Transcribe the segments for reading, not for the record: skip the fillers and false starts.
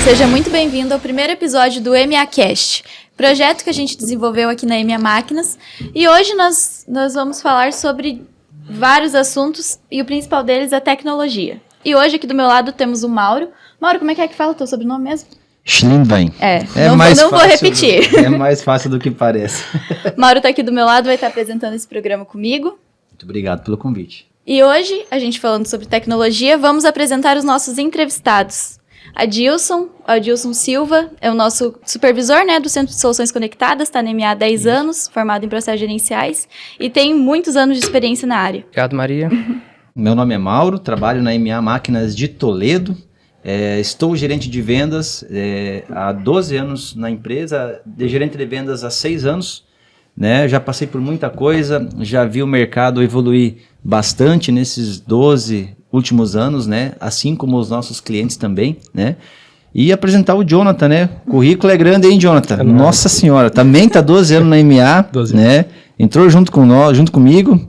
Seja muito bem-vindo ao primeiro episódio do MAcast, projeto que a gente desenvolveu aqui na MA Máquinas. E hoje nós vamos falar sobre vários assuntos e o principal deles é tecnologia. E hoje aqui do meu lado temos o Mauro. Mauro, como é que fala o teu sobrenome mesmo? Schlindwein. Não vou repetir. É mais fácil do que parece. Mauro tá aqui do meu lado, vai estar apresentando esse programa comigo. Muito obrigado pelo convite. E hoje, a gente falando sobre tecnologia, vamos apresentar os nossos entrevistados. Adilson Silva é o nosso supervisor, né, do Centro de Soluções Conectadas, está na MA há 10 anos, formado em processos gerenciais e tem muitos anos de experiência na área. Obrigado, Maria. Meu nome é Mauro, trabalho na MA Máquinas de Toledo, estou gerente de vendas há 12 anos na empresa, de gerente de vendas há 6 anos, né? Já passei por muita coisa, já vi o mercado evoluir bastante nesses 12 últimos anos, né? Assim como os nossos clientes também, né? E apresentar o Jonathan, né? O currículo é grande, hein, Jonathan? Nossa senhora, também tá 12 anos na MA, 12 né? Entrou junto comigo,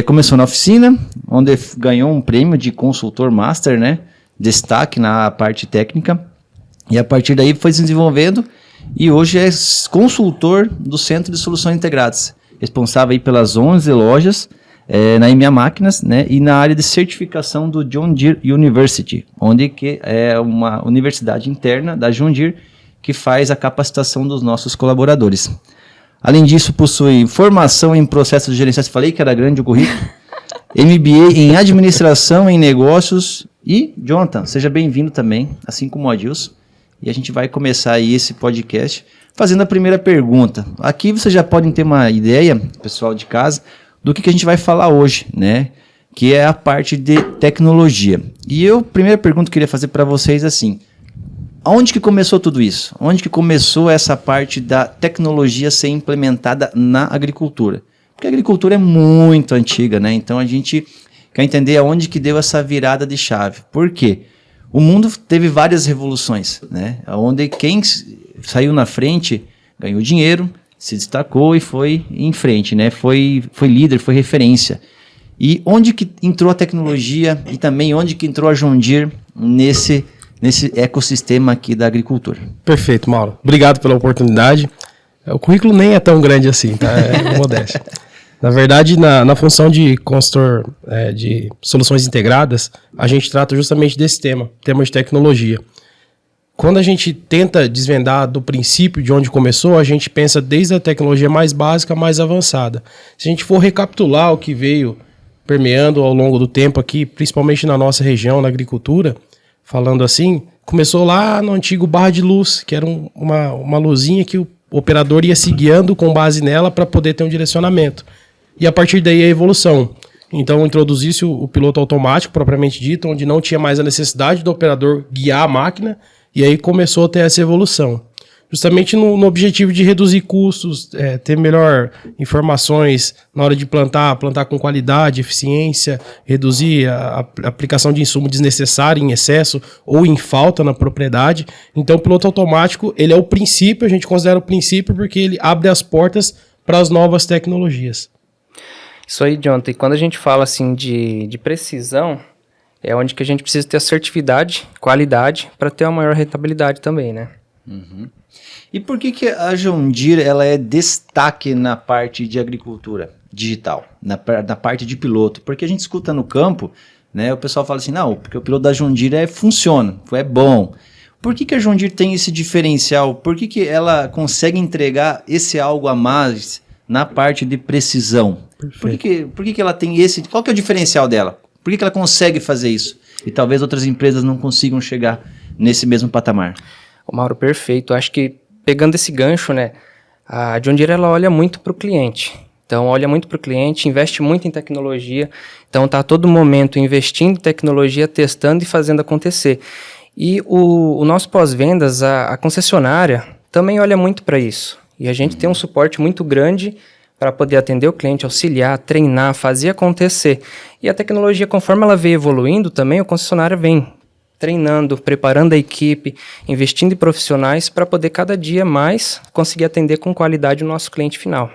começou na oficina, onde ganhou um prêmio de consultor master, né? Destaque na parte técnica, e a partir daí foi se desenvolvendo, e hoje é consultor do Centro de Soluções Integradas, responsável aí pelas 11 lojas, na MA Máquinas, né, e na área de certificação do John Deere University, onde que é uma universidade interna da John Deere que faz a capacitação dos nossos colaboradores. Além disso, possui formação em processos gerenciais, falei que era grande o currículo, MBA em administração em negócios, e Jonathan, seja bem-vindo também, assim como o Adilson, e a gente vai começar aí esse podcast fazendo a primeira pergunta. Aqui vocês já podem ter uma ideia, pessoal de casa, do que a gente vai falar hoje, né? Que é a parte de tecnologia. E a primeira pergunta que eu queria fazer para vocês é assim: aonde que começou tudo isso? Onde que começou essa parte da tecnologia ser implementada na agricultura? Porque a agricultura é muito antiga, né? Então a gente quer entender aonde que deu essa virada de chave. Por quê? O mundo teve várias revoluções, né? Onde quem saiu na frente ganhou dinheiro, se destacou e foi em frente, né? Foi líder, foi referência. E onde que entrou a tecnologia e também onde que entrou a John Deere nesse ecossistema aqui da agricultura? Perfeito, Mauro. Obrigado pela oportunidade. O currículo nem é tão grande assim, tá? É modéstia. Na verdade, na função de consultor de soluções integradas, a gente trata justamente desse tema de tecnologia. Quando a gente tenta desvendar do princípio de onde começou, a gente pensa desde a tecnologia mais básica, mais avançada. Se a gente for recapitular o que veio permeando ao longo do tempo aqui, principalmente na nossa região, na agricultura, falando assim, começou lá no antigo barra de luz, que era uma luzinha que o operador ia se guiando com base nela para poder ter um direcionamento. E a partir daí a evolução. Então introduziu-se o piloto automático, propriamente dito, onde não tinha mais a necessidade do operador guiar a máquina, e aí começou a ter essa evolução. Justamente no objetivo de reduzir custos, ter melhor informações na hora de plantar com qualidade, eficiência, reduzir a aplicação de insumo desnecessário em excesso ou em falta na propriedade. Então o piloto automático, ele é o princípio, a gente considera o princípio porque ele abre as portas para as novas tecnologias. Isso aí, Jonathan. E quando a gente fala assim de precisão, é onde que a gente precisa ter assertividade, qualidade, para ter uma maior rentabilidade também, né? Uhum. E por que a John Deere ela é destaque na parte de agricultura digital, na parte de piloto? Porque a gente escuta no campo, né, o pessoal fala assim, não, porque o piloto da John Deere funciona, é bom. Por que a John Deere tem esse diferencial? Por que ela consegue entregar esse algo a mais na parte de precisão? Por que ela tem esse... Qual que é o diferencial dela? Por que ela consegue fazer isso? E talvez outras empresas não consigam chegar nesse mesmo patamar. Ô Mauro, perfeito. Acho que pegando esse gancho, né, a John Deere ela olha muito para o cliente. Então, olha muito para o cliente, investe muito em tecnologia. Então, está a todo momento investindo em tecnologia, testando e fazendo acontecer. E o nosso pós-vendas, a concessionária, também olha muito para isso. E a gente tem um suporte muito grande para poder atender o cliente, auxiliar, treinar, fazer acontecer. E a tecnologia, conforme ela vem evoluindo também, o concessionário vem treinando, preparando a equipe, investindo em profissionais para poder cada dia mais conseguir atender com qualidade o nosso cliente final.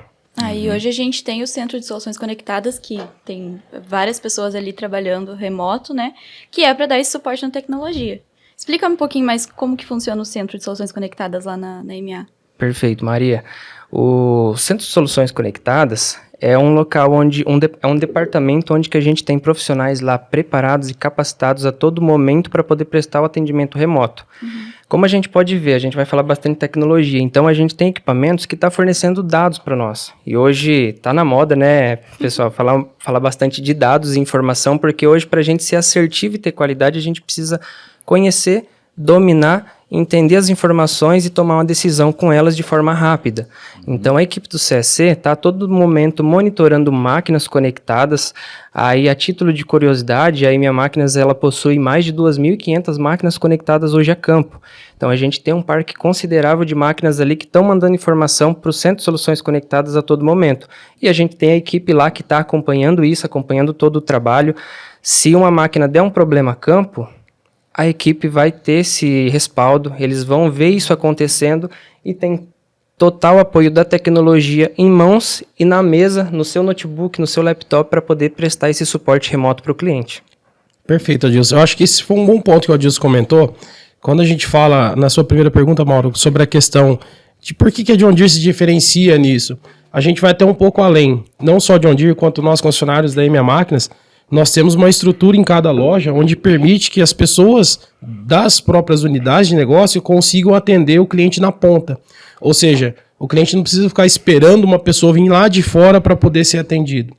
E hoje a gente tem o Centro de Soluções Conectadas, que tem várias pessoas ali trabalhando remoto, né? Que é para dar esse suporte na tecnologia. Explica um pouquinho mais como que funciona o Centro de Soluções Conectadas lá na EMA. Perfeito, Maria. O Centro de Soluções Conectadas é um local onde é um departamento onde que a gente tem profissionais lá preparados e capacitados a todo momento para poder prestar o atendimento remoto. Como a gente pode ver, a gente vai falar bastante de tecnologia, então a gente tem equipamentos que estão fornecendo dados para nós. E hoje está na moda, né, pessoal, falar bastante de dados e informação, porque hoje para a gente ser assertivo e ter qualidade, a gente precisa conhecer, dominar, entender as informações e tomar uma decisão com elas de forma rápida. Então, a equipe do CSC está a todo momento monitorando máquinas conectadas. Aí, a título de curiosidade, a EMA Máquinas ela possui mais de 2.500 máquinas conectadas hoje a campo. Então, a gente tem um parque considerável de máquinas ali que estão mandando informação para o Centro de Soluções Conectadas a todo momento. E a gente tem a equipe lá que está acompanhando isso, acompanhando todo o trabalho. Se uma máquina der um problema a campo, a equipe vai ter esse respaldo, eles vão ver isso acontecendo e tem total apoio da tecnologia em mãos e na mesa, no seu notebook, no seu laptop, para poder prestar esse suporte remoto para o cliente. Perfeito, Adilson. Eu acho que esse foi um bom ponto que o Adilson comentou. Quando a gente fala, na sua primeira pergunta, Mauro, sobre a questão de por que a John Deere se diferencia nisso, a gente vai até um pouco além. Não só a John Deere, quanto nós concessionários da EMA Máquinas, nós temos uma estrutura em cada loja onde permite que as pessoas das próprias unidades de negócio consigam atender o cliente na ponta. Ou seja, o cliente não precisa ficar esperando uma pessoa vir lá de fora para poder ser atendido.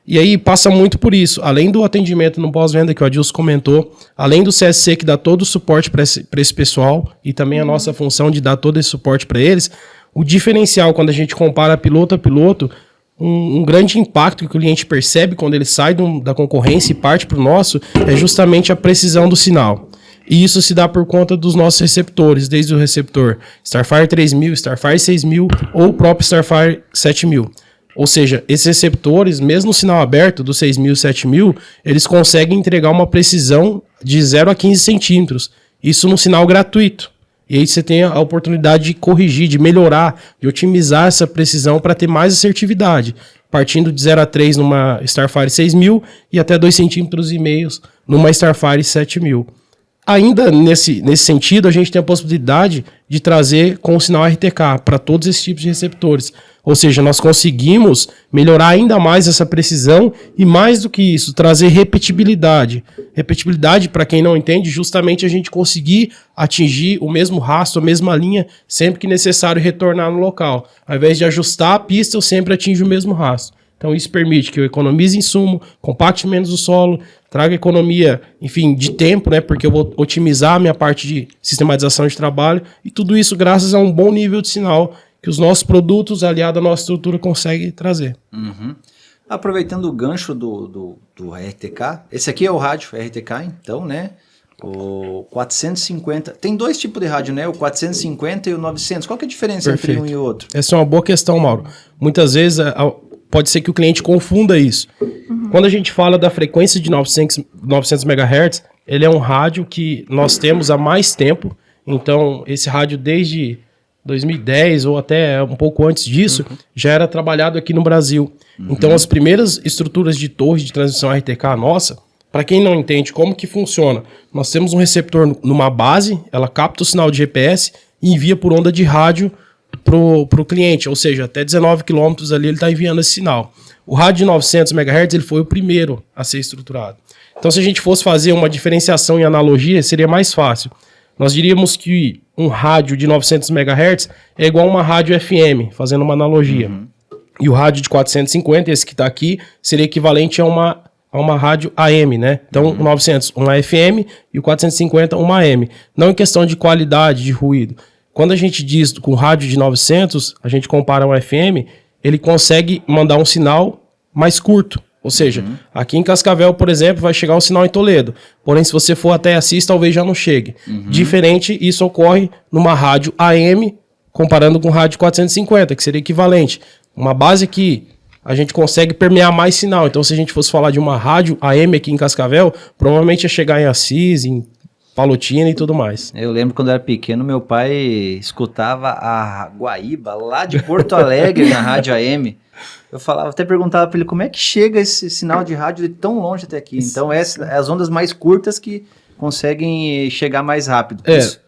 E aí passa muito por isso. Além do atendimento no pós-venda que o Adilson comentou, além do CSC que dá todo o suporte para esse pessoal e também a nossa função de dar todo esse suporte para eles, o diferencial quando a gente compara piloto a piloto, um grande impacto que o cliente percebe quando ele sai da concorrência e parte para o nosso é justamente a precisão do sinal. E isso se dá por conta dos nossos receptores, desde o receptor Starfire 3000, Starfire 6000 ou o próprio Starfire 7000. Ou seja, esses receptores, mesmo no sinal aberto do 6000 e 7000, eles conseguem entregar uma precisão de 0 a 15 centímetros. Isso no sinal gratuito. E aí você tem a oportunidade de corrigir, de melhorar, de otimizar essa precisão para ter mais assertividade, partindo de 0 a 3 numa Starfire 6000 e até 2,5 cm numa Starfire 7000. Ainda nesse sentido, a gente tem a possibilidade de trazer com o sinal RTK para todos esses tipos de receptores. Ou seja, nós conseguimos melhorar ainda mais essa precisão e, mais do que isso, trazer repetibilidade. Repetibilidade, para quem não entende, justamente a gente conseguir atingir o mesmo rastro, a mesma linha, sempre que necessário retornar no local. Ao invés de ajustar a pista, eu sempre atinjo o mesmo rastro. Então isso permite que eu economize insumo, compacte menos o solo, traga economia, enfim, de tempo, né? Porque eu vou otimizar a minha parte de sistematização de trabalho e tudo isso graças a um bom nível de sinal que os nossos produtos, aliado à nossa estrutura, conseguem trazer. Uhum. Aproveitando o gancho do RTK, esse aqui é o rádio RTK, então, né? O 450, tem dois tipos de rádio, né? O 450 e o 900. Qual que é a diferença entre um e o outro? Essa é uma boa questão, Mauro. Muitas vezes pode ser que o cliente confunda isso. Quando a gente fala da frequência de 900 MHz, ele é um rádio que nós temos há mais tempo. Então, esse rádio desde 2010 ou até um pouco antes disso, já era trabalhado aqui no Brasil. Então, as primeiras estruturas de torre de transmissão RTK nossa, para quem não entende como que funciona, nós temos um receptor numa base, ela capta o sinal de GPS e envia por onda de rádio pro cliente, ou seja, até 19 km ali ele está enviando esse sinal. O rádio de 900 MHz ele foi o primeiro a ser estruturado. Então, se a gente fosse fazer uma diferenciação em analogia, seria mais fácil. Nós diríamos que um rádio de 900 MHz é igual a uma rádio FM, fazendo uma analogia. E o rádio de 450, esse que está aqui, seria equivalente a uma rádio AM, né? Então, o 900, uma FM, e o 450, uma AM. Não em questão de qualidade, de ruído. Quando a gente diz com o rádio de 900, a gente compara um FM, ele consegue mandar um sinal mais curto. Ou seja, aqui em Cascavel, por exemplo, vai chegar um sinal em Toledo. Porém, se você for até Assis, talvez já não chegue. Diferente, isso ocorre numa rádio AM, comparando com rádio 450, que seria equivalente. Uma base que a gente consegue permear mais sinal. Então, se a gente fosse falar de uma rádio AM aqui em Cascavel, provavelmente ia chegar em Assis, em Palotina e tudo mais. Eu lembro quando eu era pequeno, meu pai escutava a Guaíba, lá de Porto Alegre, na rádio AM. Eu falava, até perguntava para ele como é que chega esse sinal de rádio de tão longe até aqui. Então, essas as ondas mais curtas que conseguem chegar mais rápido.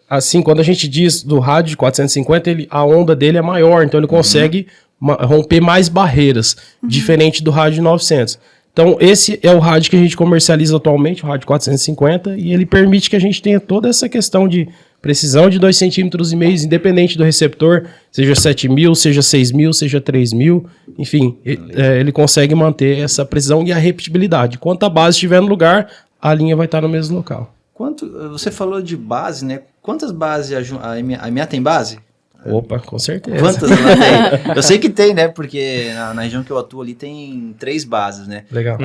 Assim, quando a gente diz do rádio de 450, a onda dele é maior, então ele consegue romper mais barreiras, diferente do rádio de 900. Então, esse é o rádio que a gente comercializa atualmente, o rádio 450, e ele permite que a gente tenha toda essa questão de precisão de 2,5 centímetros, independente do receptor, seja 7.000, seja 6.000, seja 3.000, enfim, ele consegue manter essa precisão e a repetibilidade. Enquanto a base estiver no lugar, a linha vai estar no mesmo local. Você falou de base, né? Quantas bases a EMA tem base? Opa, com certeza. Quantas ela tem? Eu sei que tem, né? Porque na região que eu atuo ali tem 3 bases, né? Legal.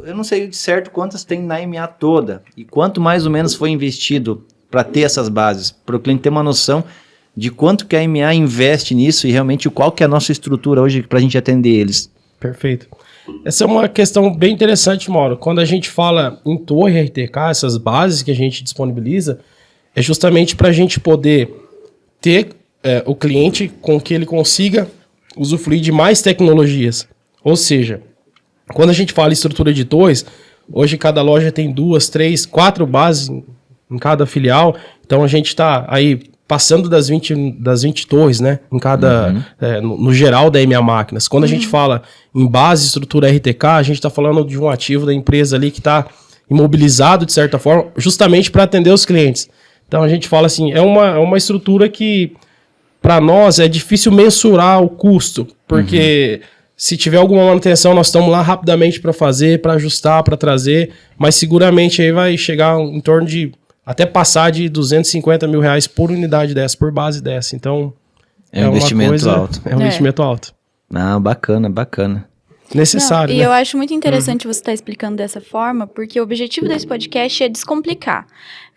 Eu não sei de certo quantas tem na EMA toda e quanto mais ou menos foi investido para ter essas bases, para o cliente ter uma noção de quanto que a EMA investe nisso e realmente qual que é a nossa estrutura hoje para a gente atender eles. Perfeito. Essa é uma questão bem interessante, Mauro. Quando a gente fala em torre RTK, essas bases que a gente disponibiliza, é justamente para a gente poder ter o cliente com que ele consiga usufruir de mais tecnologias. Ou seja, quando a gente fala em estrutura de torres, hoje cada loja tem 2, 3, 4 bases em cada filial, então a gente está aí passando das 20 torres, né, em cada, no geral da EMA Máquinas. Quando a gente fala em base, estrutura RTK, a gente está falando de um ativo da empresa ali que está imobilizado de certa forma, justamente para atender os clientes. Então a gente fala assim, é uma estrutura que para nós é difícil mensurar o custo, porque se tiver alguma manutenção, nós estamos lá rapidamente para fazer, para ajustar, para trazer, mas seguramente aí vai chegar em torno de até passar de R$250 mil por unidade dessa, por base dessa. Então, é um investimento alto. É um investimento alto. Ah, bacana. Necessário, Não, né? E eu acho muito interessante você estar explicando dessa forma, porque o objetivo desse podcast é descomplicar.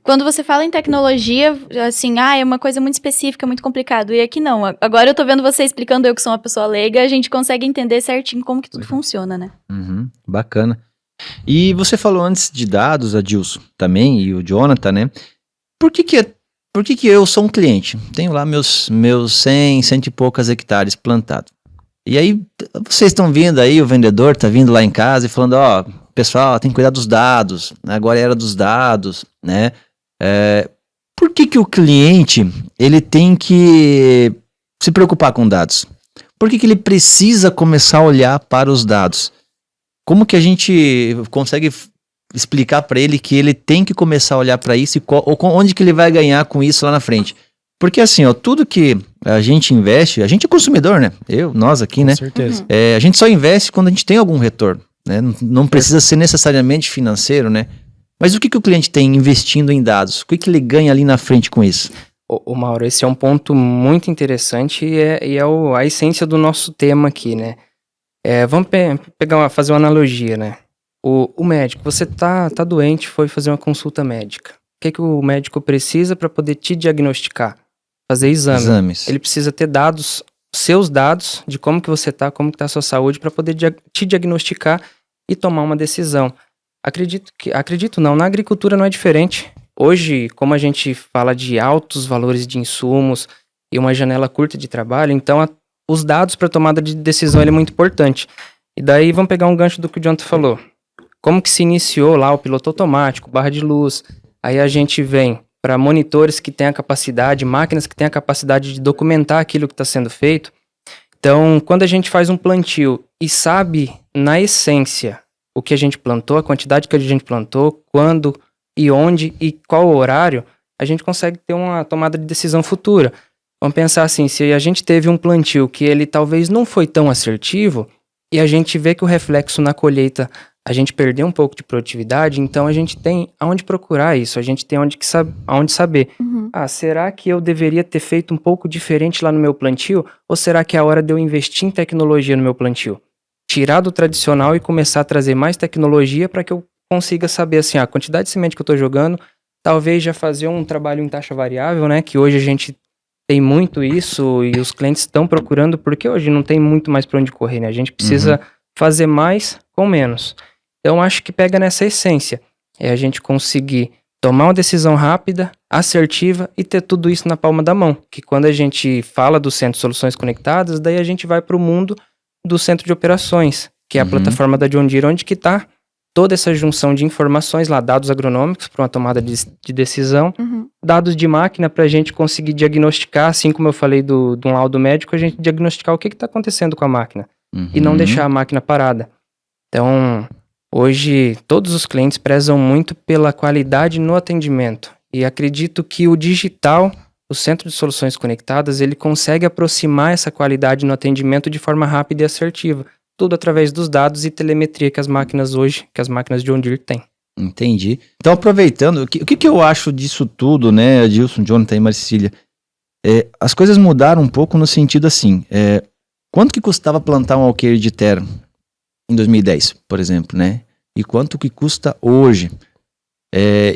Quando você fala em tecnologia, assim, é uma coisa muito específica, muito complicado. E aqui não. Agora eu tô vendo você explicando, eu que sou uma pessoa leiga, a gente consegue entender certinho como que tudo funciona, né? Bacana. E você falou antes de dados, Adilson, também, e o Jonathan, né? Por que eu sou um cliente? Tenho lá meus 100 e poucas hectares plantados. E aí, vocês estão vindo aí, o vendedor tá vindo lá em casa e falando, pessoal, tem que cuidar dos dados, agora é era dos dados, né? Por que o cliente, ele tem que se preocupar com dados? Por que ele precisa começar a olhar para os dados? Como que a gente consegue explicar para ele que ele tem que começar a olhar para isso e onde que ele vai ganhar com isso lá na frente? Porque assim, tudo que a gente investe, a gente é consumidor, né? Nós aqui, né? Com certeza. A gente só investe quando a gente tem algum retorno, né? Não precisa ser necessariamente financeiro, né? Mas o que o cliente tem investindo em dados? O que ele ganha ali na frente com isso? Ô Mauro, esse é um ponto muito interessante e é a essência do nosso tema aqui, né? Vamos fazer uma analogia, né? O médico, você tá doente, foi fazer uma consulta médica. O que o médico precisa para poder te diagnosticar? Fazer exames. Ele precisa ter dados, seus dados, de como que você tá, como que tá a sua saúde, para poder te diagnosticar e tomar uma decisão. Acredito não, na agricultura não é diferente. Hoje, como a gente fala de altos valores de insumos e uma janela curta de trabalho, então os dados para tomada de decisão ele é muito importante. E daí vamos pegar um gancho do que o Jonathan falou. Como que se iniciou lá o piloto automático, barra de luz, aí a gente vem para monitores que têm a capacidade, máquinas que têm a capacidade de documentar aquilo que está sendo feito. Então, quando a gente faz um plantio e sabe na essência o que a gente plantou, a quantidade que a gente plantou, quando e onde e qual horário, a gente consegue ter uma tomada de decisão futura. Vamos pensar assim, se a gente teve um plantio que ele talvez não foi tão assertivo e a gente vê que o reflexo na colheita, a gente perdeu um pouco de produtividade, então a gente tem aonde procurar isso, a gente tem aonde saber. Será que eu deveria ter feito um pouco diferente lá no meu plantio? Ou será que é a hora de eu investir em tecnologia no meu plantio? Tirar do tradicional e começar a trazer mais tecnologia para que eu consiga saber assim, a quantidade de semente que eu estou jogando, talvez já fazer um trabalho em taxa variável, né? Que hoje a gente tem muito isso e os clientes estão procurando, porque hoje não tem muito mais para onde correr, né? A gente precisa fazer mais com menos. Então, acho que pega nessa essência. É a gente conseguir tomar uma decisão rápida, assertiva e ter tudo isso na palma da mão. Que quando a gente fala do Centro de Soluções Conectadas, daí a gente vai para o mundo do Centro de Operações, que é a plataforma da John Deere, onde que está toda essa junção de informações lá, dados agronômicos para uma tomada de decisão, dados de máquina para a gente conseguir diagnosticar, assim como eu falei de um laudo médico, a gente diagnosticar o que está acontecendo com a máquina e não deixar a máquina parada. Então, hoje, todos os clientes prezam muito pela qualidade no atendimento e acredito que o digital, o Centro de Soluções Conectadas, ele consegue aproximar essa qualidade no atendimento de forma rápida e assertiva. Tudo através dos dados e telemetria que as máquinas John Deere têm. Entendi. Então, aproveitando, o que eu acho disso tudo, né, Adilson, Jonathan e Marcília? As coisas mudaram um pouco no sentido assim, quanto que custava plantar um alqueire de terra em 2010, por exemplo, né? E quanto que custa hoje?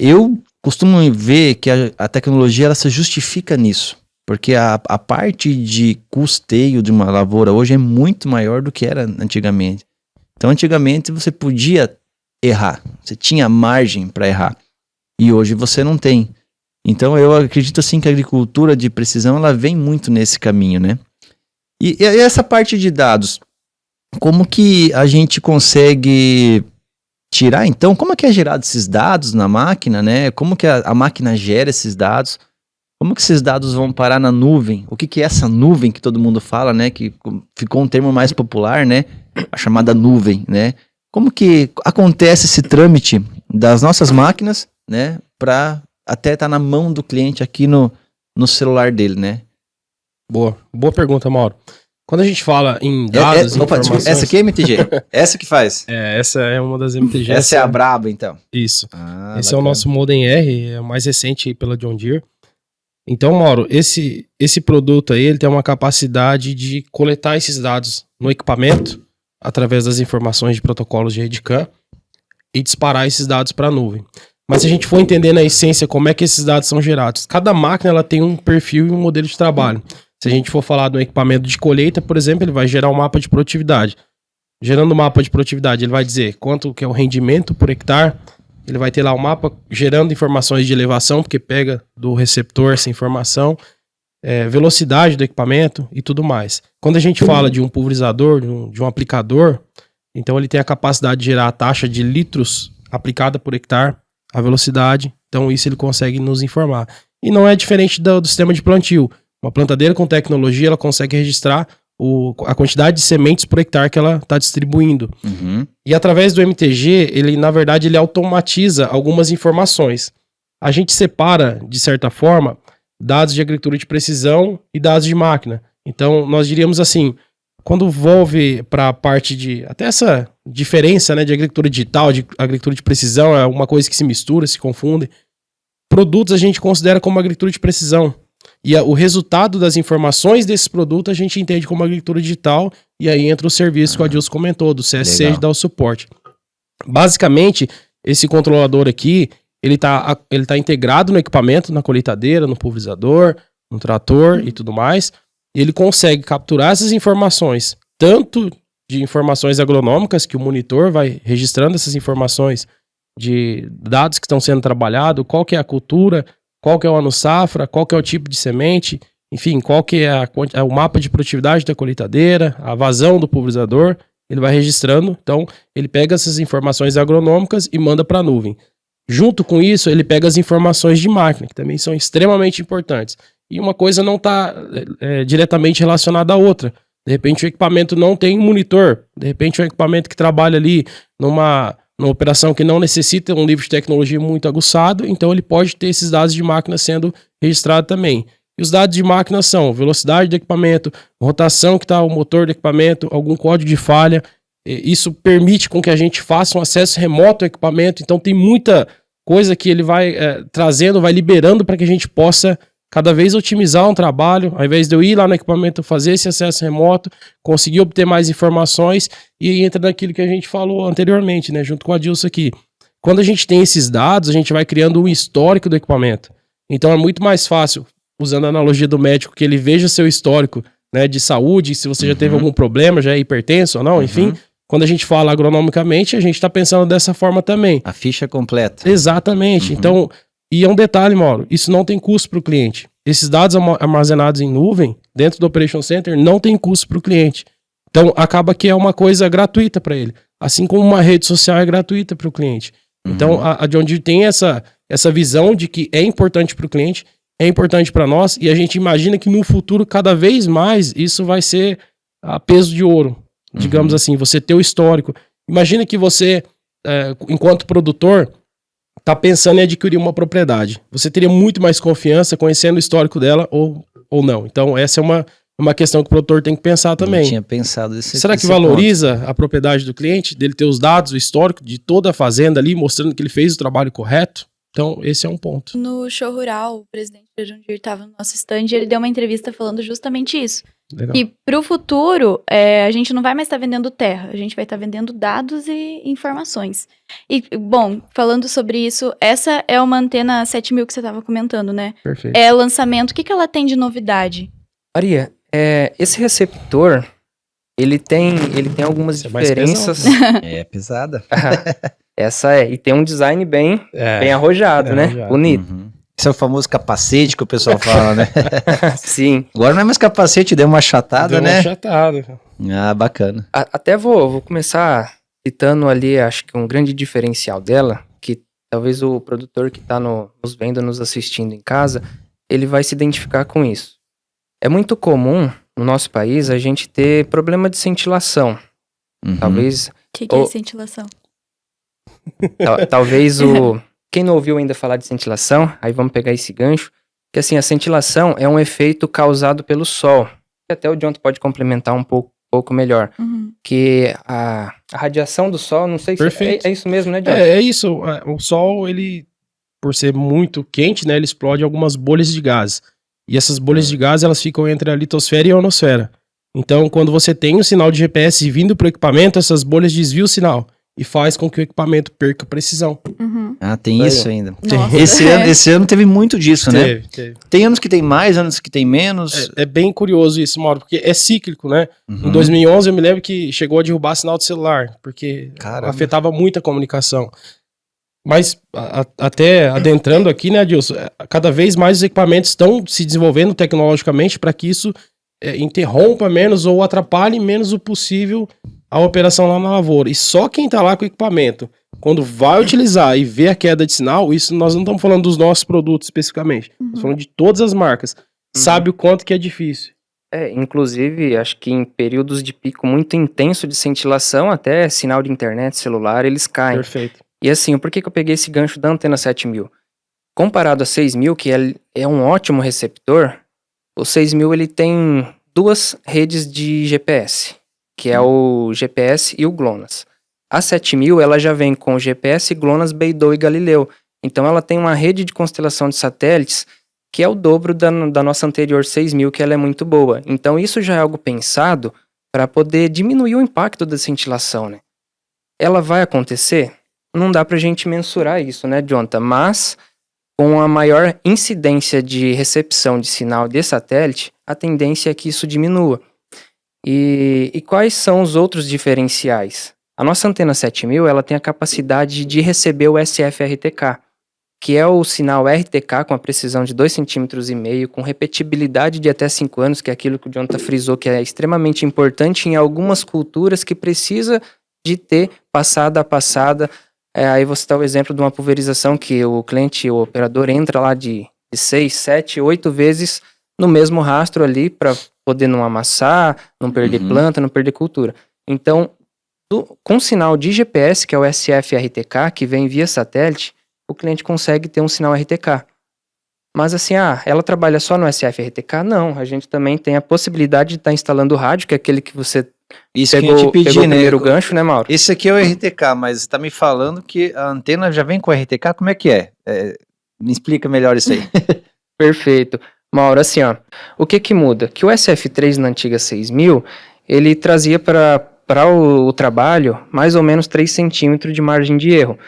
Eu costumo ver que a tecnologia ela se justifica nisso. Porque a parte de custeio de uma lavoura hoje é muito maior do que era antigamente. Então, antigamente você podia errar, você tinha margem para errar. E hoje você não tem. Então, eu acredito assim que a agricultura de precisão ela vem muito nesse caminho, né? E essa parte de dados, como que a gente consegue tirar, então? Como é que é gerado esses dados na máquina, né? Como que a máquina gera esses dados? Como que esses dados vão parar na nuvem? O que é essa nuvem que todo mundo fala, né? Que ficou um termo mais popular, né? A chamada nuvem, né? Como que acontece esse trâmite das nossas máquinas, né? Para até estar na mão do cliente aqui no celular dele, né? Boa pergunta, Mauro. Quando a gente fala em dados, informações... Essa aqui é MTG? Essa que faz? Essa é uma das MTGs. Essa é a braba, então? Isso. Esse bacana. é o nosso Modem R, é o mais recente pela John Deere. Então, Mauro, esse produto aí, ele tem uma capacidade de coletar esses dados no equipamento, através das informações de protocolos de rede CAN, e disparar esses dados para a nuvem. Mas se a gente for entender na essência como é que esses dados são gerados, cada máquina ela tem um perfil e um modelo de trabalho. Se a gente for falar do equipamento de colheita, por exemplo, ele vai gerar um mapa de produtividade. Gerando um mapa de produtividade, ele vai dizer quanto que é o rendimento por hectare. Ele vai ter lá o mapa gerando informações de elevação, porque pega do receptor essa informação, velocidade do equipamento e tudo mais. Quando a gente fala de um pulverizador, de um aplicador, então ele tem a capacidade de gerar a taxa de litros aplicada por hectare, a velocidade, então isso ele consegue nos informar. E não é diferente do sistema de plantio. Uma plantadeira com tecnologia, ela consegue registrar a quantidade de sementes por hectare que ela está distribuindo. E através do MTG, ele na verdade ele automatiza algumas informações. A gente separa, de certa forma, dados de agricultura de precisão e dados de máquina. Então, nós diríamos assim, quando envolve para a parte de... Até essa diferença, né, de agricultura digital, de agricultura de precisão, é uma coisa que se mistura, se confunde. Produtos a gente considera como agricultura de precisão. E o resultado das informações desses produtos a gente entende como agricultura digital, e aí entra o serviço que o Adilson comentou, do CSC, de dar o suporte. Basicamente, esse controlador aqui, ele tá integrado no equipamento, na colheitadeira, no pulverizador, no trator e tudo mais, e ele consegue capturar essas informações, tanto de informações agronômicas, que o monitor vai registrando essas informações de dados que estão sendo trabalhados, qual que é a cultura, qual que é o ano safra, qual que é o tipo de semente, enfim, qual que é o mapa de produtividade da colheitadeira, a vazão do pulverizador, ele vai registrando. Então, ele pega essas informações agronômicas e manda para a nuvem. Junto com isso, ele pega as informações de máquina, que também são extremamente importantes. E uma coisa não está diretamente relacionada à outra. De repente, o equipamento não tem um monitor. De repente, o equipamento que trabalha ali numa operação que não necessita um nível de tecnologia muito aguçado, então ele pode ter esses dados de máquina sendo registrados também. E os dados de máquina são velocidade do equipamento, rotação que está o motor do equipamento, algum código de falha. Isso permite com que a gente faça um acesso remoto ao equipamento, então tem muita coisa que ele vai trazendo, vai liberando para que a gente possa cada vez otimizar um trabalho, ao invés de eu ir lá no equipamento fazer esse acesso remoto, conseguir obter mais informações, e aí entra naquilo que a gente falou anteriormente, né, junto com a Adilson aqui. Quando a gente tem esses dados, a gente vai criando um histórico do equipamento. Então é muito mais fácil, usando a analogia do médico, que ele veja seu histórico, né, de saúde, se você já teve algum problema, já é hipertenso ou não, enfim. Quando a gente fala agronomicamente, a gente está pensando dessa forma também. A ficha completa. Exatamente. Então, e é um detalhe, Mauro, isso não tem custo para o cliente. Esses dados armazenados em nuvem, dentro do Operation Center, não tem custo para o cliente. Então, acaba que é uma coisa gratuita para ele. assim como uma rede social é gratuita para o cliente. Então, a John Deere tem essa visão de que é importante para o cliente, é importante para nós, e a gente imagina que no futuro, cada vez mais, isso vai ser a peso de ouro. Digamos assim, você ter o histórico. Imagina que você, enquanto produtor, está pensando em adquirir uma propriedade. Você teria muito mais confiança conhecendo o histórico dela ou não. Então, essa é uma questão que o produtor tem que pensar também. Eu tinha pensado desse Será que valoriza a propriedade do cliente, dele ter os dados, o histórico de toda a fazenda ali, mostrando que ele fez o trabalho correto? Então, esse é um ponto. No show rural, o presidente da John Deere estava no nosso stand e ele deu uma entrevista falando justamente isso. Legal. E para o futuro, a gente não vai mais estar vendendo terra, a gente vai estar vendendo dados e informações. E, bom, falando sobre isso, essa é uma antena 7000 que você estava comentando, né? Perfeito. É lançamento, o que ela tem de novidade? Maria, esse receptor, ele tem algumas Esse é mais diferenças. É pesada. E tem um design bem arrojado, né? arrojado. Bonito. Esse é o famoso capacete que o pessoal fala, né? Sim. Agora não é mais capacete, deu uma achatada, Deu uma né? achatada. Ah, bacana. Até vou começar citando ali, acho que um grande diferencial dela, que talvez o produtor que está nos vendo, nos assistindo em casa, ele vai se identificar com isso. É muito comum no nosso país a gente ter problema de cintilação. Talvez O que é cintilação? talvez quem não ouviu ainda falar de cintilação, aí vamos pegar esse gancho, que assim, a cintilação é um efeito causado pelo sol. Até o Jonathan pode complementar um pouco melhor. Que a radiação do sol, não sei se é isso mesmo, né, Jonathan? É isso. O sol, ele, por ser muito quente, né, ele explode algumas bolhas de gás. E essas bolhas de gás, elas ficam entre a litosfera e a ionosfera. Então, quando você tem um sinal de GPS vindo para o equipamento, essas bolhas desviam o sinal e faz com que o equipamento perca precisão. Ah, tem isso ainda. Nossa. Esse ano teve muito disso, né? Teve. Tem anos que tem mais, anos que tem menos. É bem curioso isso, Mauro, porque é cíclico, né? Em 2011 eu me lembro que chegou a derrubar sinal de celular, porque afetava muito a comunicação. Mas até adentrando aqui, né, Adilson, cada vez mais os equipamentos estão se desenvolvendo tecnologicamente para que isso interrompa menos ou atrapalhe menos o possível a operação lá na lavoura. E só quem está lá com o equipamento, quando vai utilizar e vê a queda de sinal, isso nós não estamos falando dos nossos produtos especificamente, estamos falando de todas as marcas, sabe o quanto que é difícil. Inclusive, acho que em períodos de pico muito intenso de cintilação, até sinal de internet, celular, eles caem. Perfeito. E assim, por que eu peguei esse gancho da antena 7000? Comparado a 6000, que é um ótimo receptor, o 6000 ele tem duas redes de GPS, que é o GPS e o GLONASS. A 7000 ela já vem com o GPS, GLONASS, Beidou e Galileu. Então ela tem uma rede de constelação de satélites que é o dobro da nossa anterior 6000, que ela é muito boa. Então isso já é algo pensado para poder diminuir o impacto da cintilação, né? Ela vai acontecer? Não dá pra gente mensurar isso, né, Jonathan? Mas com a maior incidência de recepção de sinal de satélite, a tendência é que isso diminua. E quais são os outros diferenciais? A nossa antena 7000, ela tem a capacidade de receber o SF-RTK, que é o sinal RTK com a precisão de 2,5 cm, com repetibilidade de até 5 anos, que é aquilo que o Jonathan frisou, que é extremamente importante em algumas culturas que precisa de ter passada a passada. Aí você dá o exemplo de uma pulverização que o cliente, o operador, entra lá de 6, 7, 8 vezes no mesmo rastro ali para poder não amassar, não perder planta, não perder cultura. Então, com sinal de GPS, que é o SF-RTK, que vem via satélite, o cliente consegue ter um sinal RTK. Mas assim, ela trabalha só no SF-RTK? Não, a gente também tem a possibilidade de estar instalando o rádio, que é aquele que você pegou o primeiro gancho, né, Mauro? Esse aqui é o RTK, mas você tá me falando que a antena já vem com RTK, como é que é? Me explica melhor isso aí. Perfeito. Mauro, assim, o que muda? Que o SF3 na antiga 6000, ele trazia para o trabalho mais ou menos 3 centímetros de margem de erro.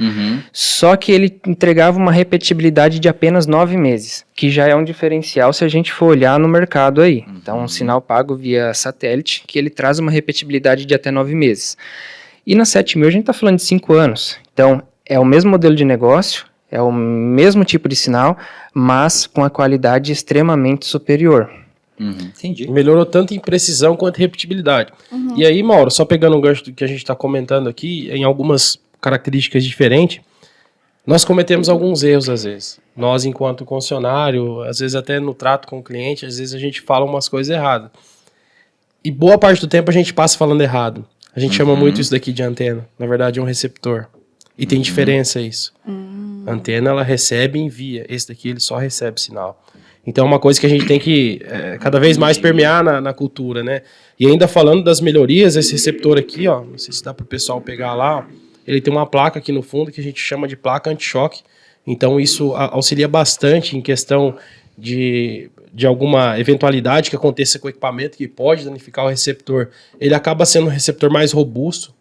Só que ele entregava uma repetibilidade de apenas 9 meses, que já é um diferencial se a gente for olhar no mercado aí. Então, um sinal pago via satélite, que ele traz uma repetibilidade de até 9 meses. E na 7000 a gente está falando de 5 anos. Então, é o mesmo modelo de negócio, é o mesmo tipo de sinal, mas com a qualidade extremamente superior. Entendi. Melhorou tanto em precisão quanto em repetibilidade. E aí, Mauro, só pegando um gancho do que a gente está comentando aqui, em algumas características diferentes, nós cometemos alguns erros às vezes. Nós, enquanto concessionário, às vezes até no trato com o cliente, às vezes a gente fala umas coisas erradas. E boa parte do tempo a gente passa falando errado. A gente chama muito isso daqui de antena. Na verdade é um receptor. E tem diferença isso. A antena, ela recebe e envia. Esse daqui, ele só recebe sinal. Então é uma coisa que a gente tem que cada vez mais permear na cultura, né? E ainda falando das melhorias, esse receptor aqui, ó, não sei se dá para o pessoal pegar lá, ó, ele tem uma placa aqui no fundo que a gente chama de placa anti-choque. Então isso auxilia bastante em questão de alguma eventualidade que aconteça com o equipamento que pode danificar o receptor. Ele acaba sendo um receptor mais robusto.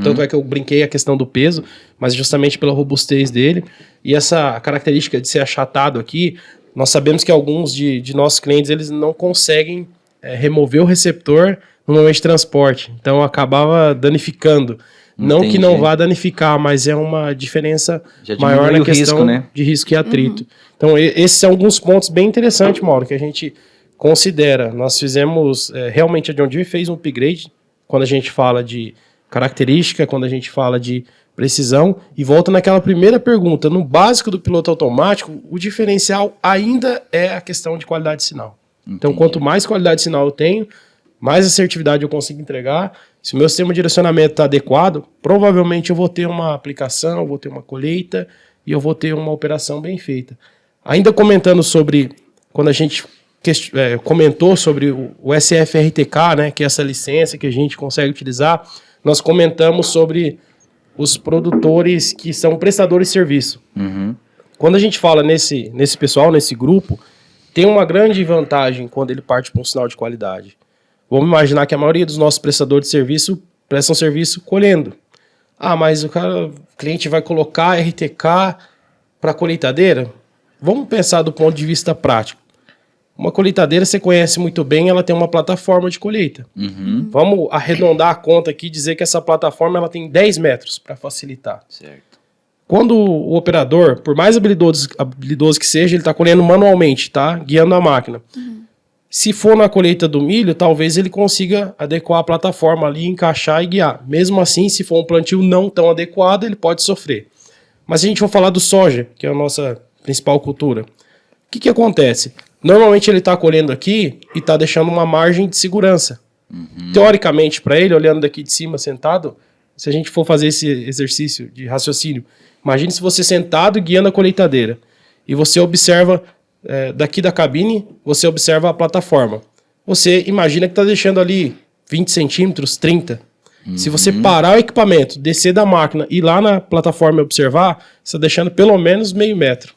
Tanto é que eu brinquei a questão do peso, mas justamente pela robustez dele. E essa característica de ser achatado aqui, nós sabemos que alguns de nossos clientes, eles não conseguem remover o receptor no momento de transporte. Então acabava danificando. Não que não vá danificar, mas é uma diferença maior na questão risco, né? De risco e atrito. Então esses são alguns pontos bem interessantes, Mauro, que a gente considera. Nós fizemos, realmente a John Deere fez um upgrade quando a gente fala de característica, quando a gente fala de precisão, e volta naquela primeira pergunta, no básico do piloto automático, o diferencial ainda é a questão de qualidade de sinal. Entendi. Então, quanto mais qualidade de sinal eu tenho, mais assertividade eu consigo entregar. Se o meu sistema de direcionamento está adequado, provavelmente eu vou ter uma aplicação, eu vou ter uma colheita e eu vou ter uma operação bem feita. Ainda comentando sobre, quando a gente comentou sobre o SFRTK, né, que é essa licença que a gente consegue utilizar, nós comentamos sobre os produtores que são prestadores de serviço. Quando a gente fala nesse pessoal, nesse grupo, tem uma grande vantagem quando ele parte para um sinal de qualidade. Vamos imaginar que a maioria dos nossos prestadores de serviço prestam serviço colhendo. Ah, mas o cliente vai colocar RTK para colheitadeira? Vamos pensar do ponto de vista prático. Uma colheitadeira, você conhece muito bem, ela tem uma plataforma de colheita. Vamos arredondar a conta aqui e dizer que essa plataforma ela tem 10 metros para facilitar. Certo. Quando o operador, por mais habilidoso que seja, ele está colhendo manualmente, tá? Guiando a máquina. Se for na colheita do milho, talvez ele consiga adequar a plataforma ali, encaixar e guiar. Mesmo assim, se for um plantio não tão adequado, ele pode sofrer. Mas se a gente for falar do soja, que é a nossa principal cultura, o que acontece? Normalmente ele está colhendo aqui e está deixando uma margem de segurança. Teoricamente, para ele, olhando daqui de cima, sentado, se a gente for fazer esse exercício de raciocínio, imagine se você sentado guiando a colheitadeira e você observa daqui da cabine, você observa a plataforma. Você imagina que está deixando ali 20 centímetros, 30. Se você parar o equipamento, descer da máquina e ir lá na plataforma e observar, você está deixando pelo menos meio metro.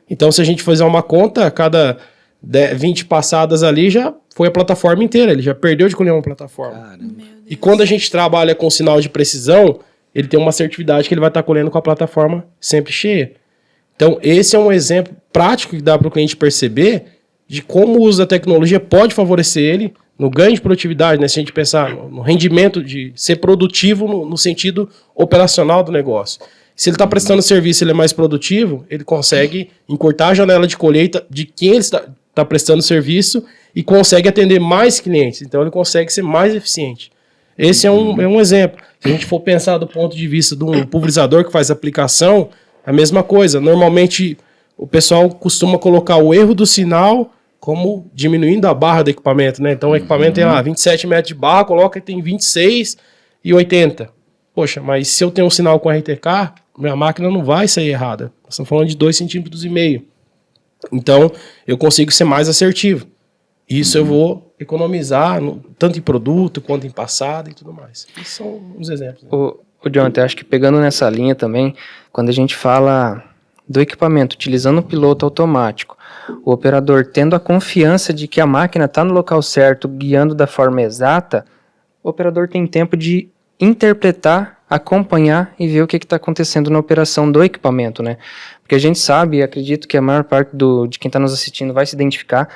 Então, se a gente fizer uma conta, a cada 20 passadas ali já foi a plataforma inteira. Ele já perdeu de colher uma plataforma. E quando a gente trabalha com sinal de precisão, ele tem uma assertividade que ele vai estar colhendo com a plataforma sempre cheia. Então, esse é um exemplo prático que dá para o cliente perceber de como o uso da tecnologia pode favorecer ele no ganho de produtividade, né? Se a gente pensar no rendimento de ser produtivo no sentido operacional do negócio. Se ele está prestando serviço, ele é mais produtivo, ele consegue encurtar a janela de colheita de quem ele está prestando serviço e consegue atender mais clientes. Então, ele consegue ser mais eficiente. Esse é um exemplo. Se a gente for pensar do ponto de vista de um pulverizador que faz aplicação, a mesma coisa. Normalmente, o pessoal costuma colocar o erro do sinal como diminuindo a barra do equipamento, né? Então, o equipamento tem lá 27 metros de barra, coloca que tem 26 e 80. Poxa, mas se eu tenho um sinal com RTK, minha máquina não vai sair errada. Nós estamos falando de 2,5 centímetros. Então, eu consigo ser mais assertivo. Isso eu vou economizar, tanto em produto, quanto em passada e tudo mais. Esses são uns exemplos. Né? O Jonathan, acho que pegando nessa linha também, quando a gente fala do equipamento utilizando o piloto automático, o operador tendo a confiança de que a máquina está no local certo, guiando da forma exata, o operador tem tempo de interpretar, acompanhar e ver o que está acontecendo na operação do equipamento, né? Porque a gente sabe, e acredito que a maior parte de quem está nos assistindo vai se identificar,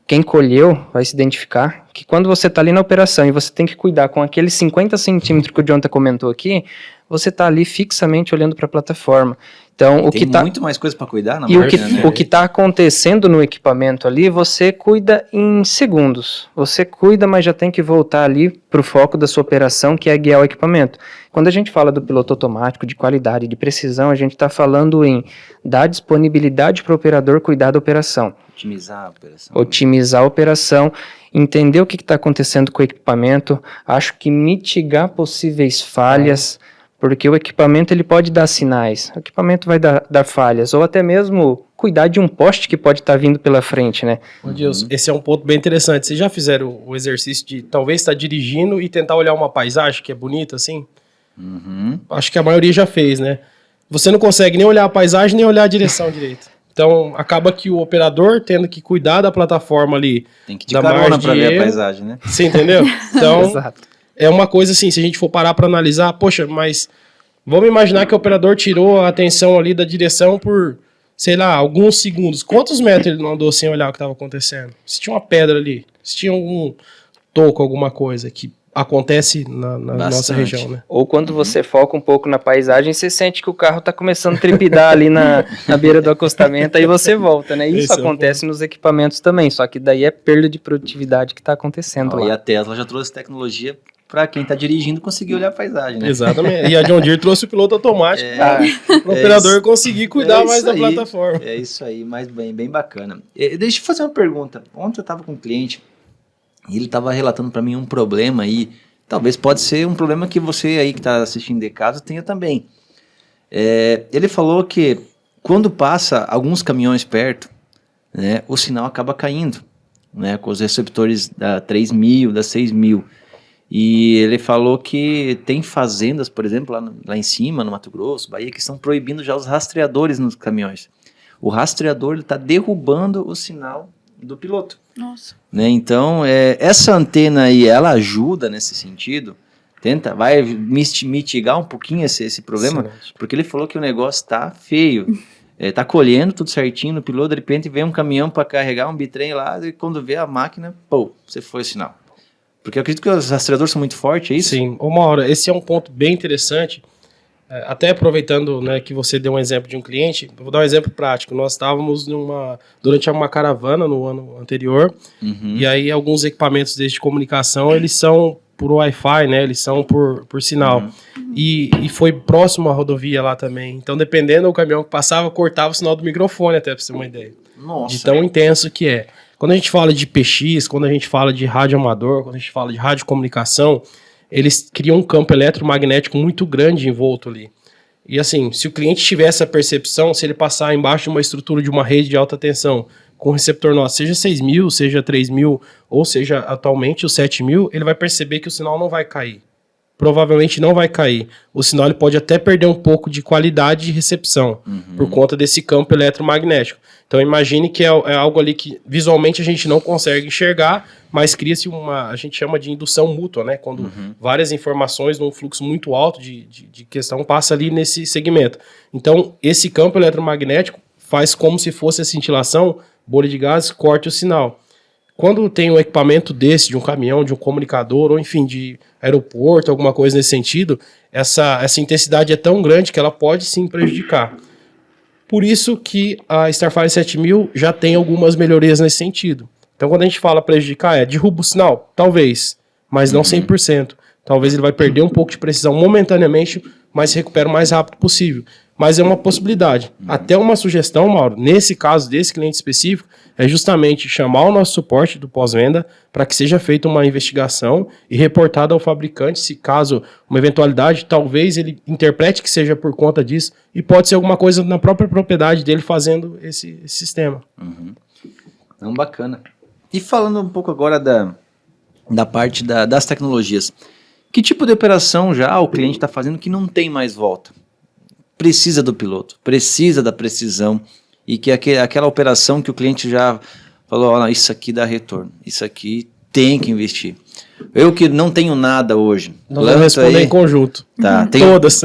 quem colheu vai se identificar, que quando você está ali na operação e você tem que cuidar com aquele 50 centímetros que o Jonathan comentou aqui, você está ali fixamente olhando para a plataforma. Então, Tem muito mais coisa para cuidar na E máquina, né? o que está acontecendo no equipamento ali, você cuida em segundos. Você cuida, mas já tem que voltar ali para o foco da sua operação, que é guiar o equipamento. Quando a gente fala do piloto automático, de qualidade, de precisão, a gente está falando em dar disponibilidade para o operador cuidar da operação. Otimizar a operação. Otimizar a operação, entender o que está acontecendo com o equipamento, acho que mitigar possíveis falhas, porque o equipamento ele pode dar sinais, o equipamento vai dar falhas, ou até mesmo cuidar de um poste que pode estar vindo pela frente, né? Deus, esse é um ponto bem interessante. Vocês já fizeram o exercício de talvez estar dirigindo e tentar olhar uma paisagem que é bonita assim? Acho que a maioria já fez, né? Você não consegue nem olhar a paisagem, nem olhar a direção direito. Então, acaba que o operador tendo que cuidar da plataforma ali. Tem que ir de carona para ver a paisagem, né? Você entendeu? Então, Exato. é uma coisa assim, se a gente for parar para analisar, poxa, mas vamos imaginar que o operador tirou a atenção ali da direção por, sei lá, alguns segundos. Quantos metros ele não andou sem olhar o que estava acontecendo? Se tinha uma pedra ali, se tinha algum toco, alguma coisa que acontece na nossa região, né? Ou quando você foca um pouco na paisagem, você sente que o carro está começando a trepidar ali na beira do acostamento, aí você volta, né? Isso acontece nos equipamentos também, só que daí é perda de produtividade que está acontecendo lá. E a Tesla já trouxe tecnologia para quem está dirigindo conseguir olhar a paisagem, né? Exatamente. E a John Deere trouxe o piloto automático para o operador conseguir cuidar mais da plataforma. É isso aí, mas bem bacana. Deixa eu fazer uma pergunta. Ontem eu estava com um cliente e ele estava relatando para mim um problema aí. Talvez pode ser um problema que você aí que está assistindo de casa tenha também. Ele falou que quando passa alguns caminhões perto, né, o sinal acaba caindo, né, com os receptores da 3000, da 6000. E ele falou que tem fazendas, por exemplo, lá em cima, no Mato Grosso, Bahia, que estão proibindo já os rastreadores nos caminhões. O rastreador está derrubando o sinal do piloto. Nossa. Né? Então, essa antena aí, ela ajuda nesse sentido? Vai mitigar um pouquinho esse problema? Excelente. Porque ele falou que o negócio está feio. Tá colhendo tudo certinho no piloto, de repente vem um caminhão para carregar um bitrem lá, e quando vê a máquina, pô, você foi o sinal. Porque eu acredito que os rastreadores são muito fortes, é isso? Sim, Mauro, esse é um ponto bem interessante. Até aproveitando, né, que você deu um exemplo de um cliente, eu vou dar um exemplo prático. Nós estávamos durante uma caravana no ano anterior, e aí alguns equipamentos desde de comunicação, eles são por Wi-Fi, né, eles são por sinal. E foi próximo à rodovia lá também. Então, dependendo do caminhão que passava, cortava o sinal do microfone, até para você ter uma ideia. Nossa. De tão intenso que é. Quando a gente fala de PX, quando a gente fala de rádio amador, quando a gente fala de radiocomunicação, eles criam um campo eletromagnético muito grande envolto ali. E assim, se o cliente tiver essa percepção, se ele passar embaixo de uma estrutura de uma rede de alta tensão, com receptor nosso, seja 6.000, seja 3.000, ou seja atualmente o 7.000, ele vai perceber que o sinal não vai cair. Provavelmente não vai cair. O sinal ele pode até perder um pouco de qualidade de recepção, por conta desse campo eletromagnético. Então imagine que é algo ali que visualmente a gente não consegue enxergar, mas cria-se a gente chama de indução mútua, né? Quando várias informações num fluxo muito alto de questão passa ali nesse segmento. Então esse campo eletromagnético faz como se fosse a cintilação, bolha de gás, corte o sinal. Quando tem um equipamento desse, de um caminhão, de um comunicador, ou enfim, de aeroporto, alguma coisa nesse sentido, essa intensidade é tão grande que ela pode sim prejudicar. Por isso que a Starfire 7000 já tem algumas melhorias nesse sentido. Então, quando a gente fala prejudicar, derruba o sinal? Talvez, mas não 100%. Talvez ele vai perder um pouco de precisão momentaneamente, mas se recupera o mais rápido possível. Mas é uma possibilidade. Até uma sugestão, Mauro, nesse caso desse cliente específico, é justamente chamar o nosso suporte do pós-venda para que seja feita uma investigação e reportada ao fabricante, se caso uma eventualidade, talvez ele interprete que seja por conta disso, e pode ser alguma coisa na própria propriedade dele fazendo esse sistema. Não, bacana. E falando um pouco agora da parte das tecnologias, que tipo de operação já o cliente está fazendo que não tem mais volta? Precisa do piloto, precisa da precisão, e que aquela operação que o cliente já falou, olha, isso aqui dá retorno, isso aqui tem que investir. Eu que não tenho nada hoje. Nós vamos responder em conjunto. Tá, Todas.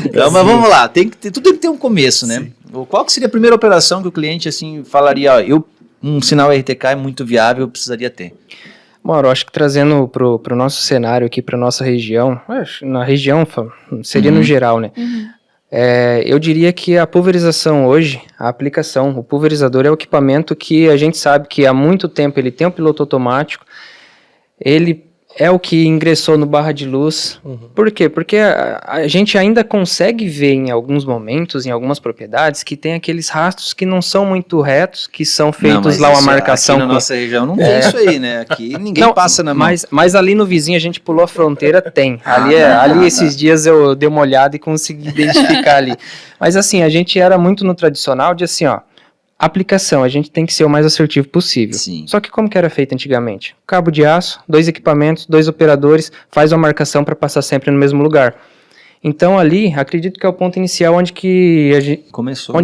Então, mas vamos lá, tudo tem que ter um começo, né? Sim. Qual que seria a primeira operação que o cliente assim falaria, ó, eu um sinal RTK é muito viável, precisaria ter? Mauro, acho que trazendo pro nosso cenário aqui, pra nossa região, na região seria no geral, né? Eu diria que a pulverização hoje, a aplicação, o pulverizador é o equipamento que a gente sabe que há muito tempo ele tem um piloto automático, ele é o que ingressou no barra de luz. Por quê? Porque a gente ainda consegue ver em alguns momentos, em algumas propriedades, que tem aqueles rastros que não são muito retos, que são feitos lá uma marcação. Aqui na nossa região não tem isso aí, né? Aqui ninguém passa na mão. Mas ali no vizinho a gente pulou a fronteira, tem. Ali esses dias eu dei uma olhada e consegui identificar ali. Mas assim, a gente era muito no tradicional de assim, ó, aplicação, a gente tem que ser o mais assertivo possível. Sim. Só que como que era feito antigamente? Cabo de aço, 2 equipamentos, 2 operadores, faz uma marcação para passar sempre no mesmo lugar. Então ali, acredito que é o ponto inicial onde que a gente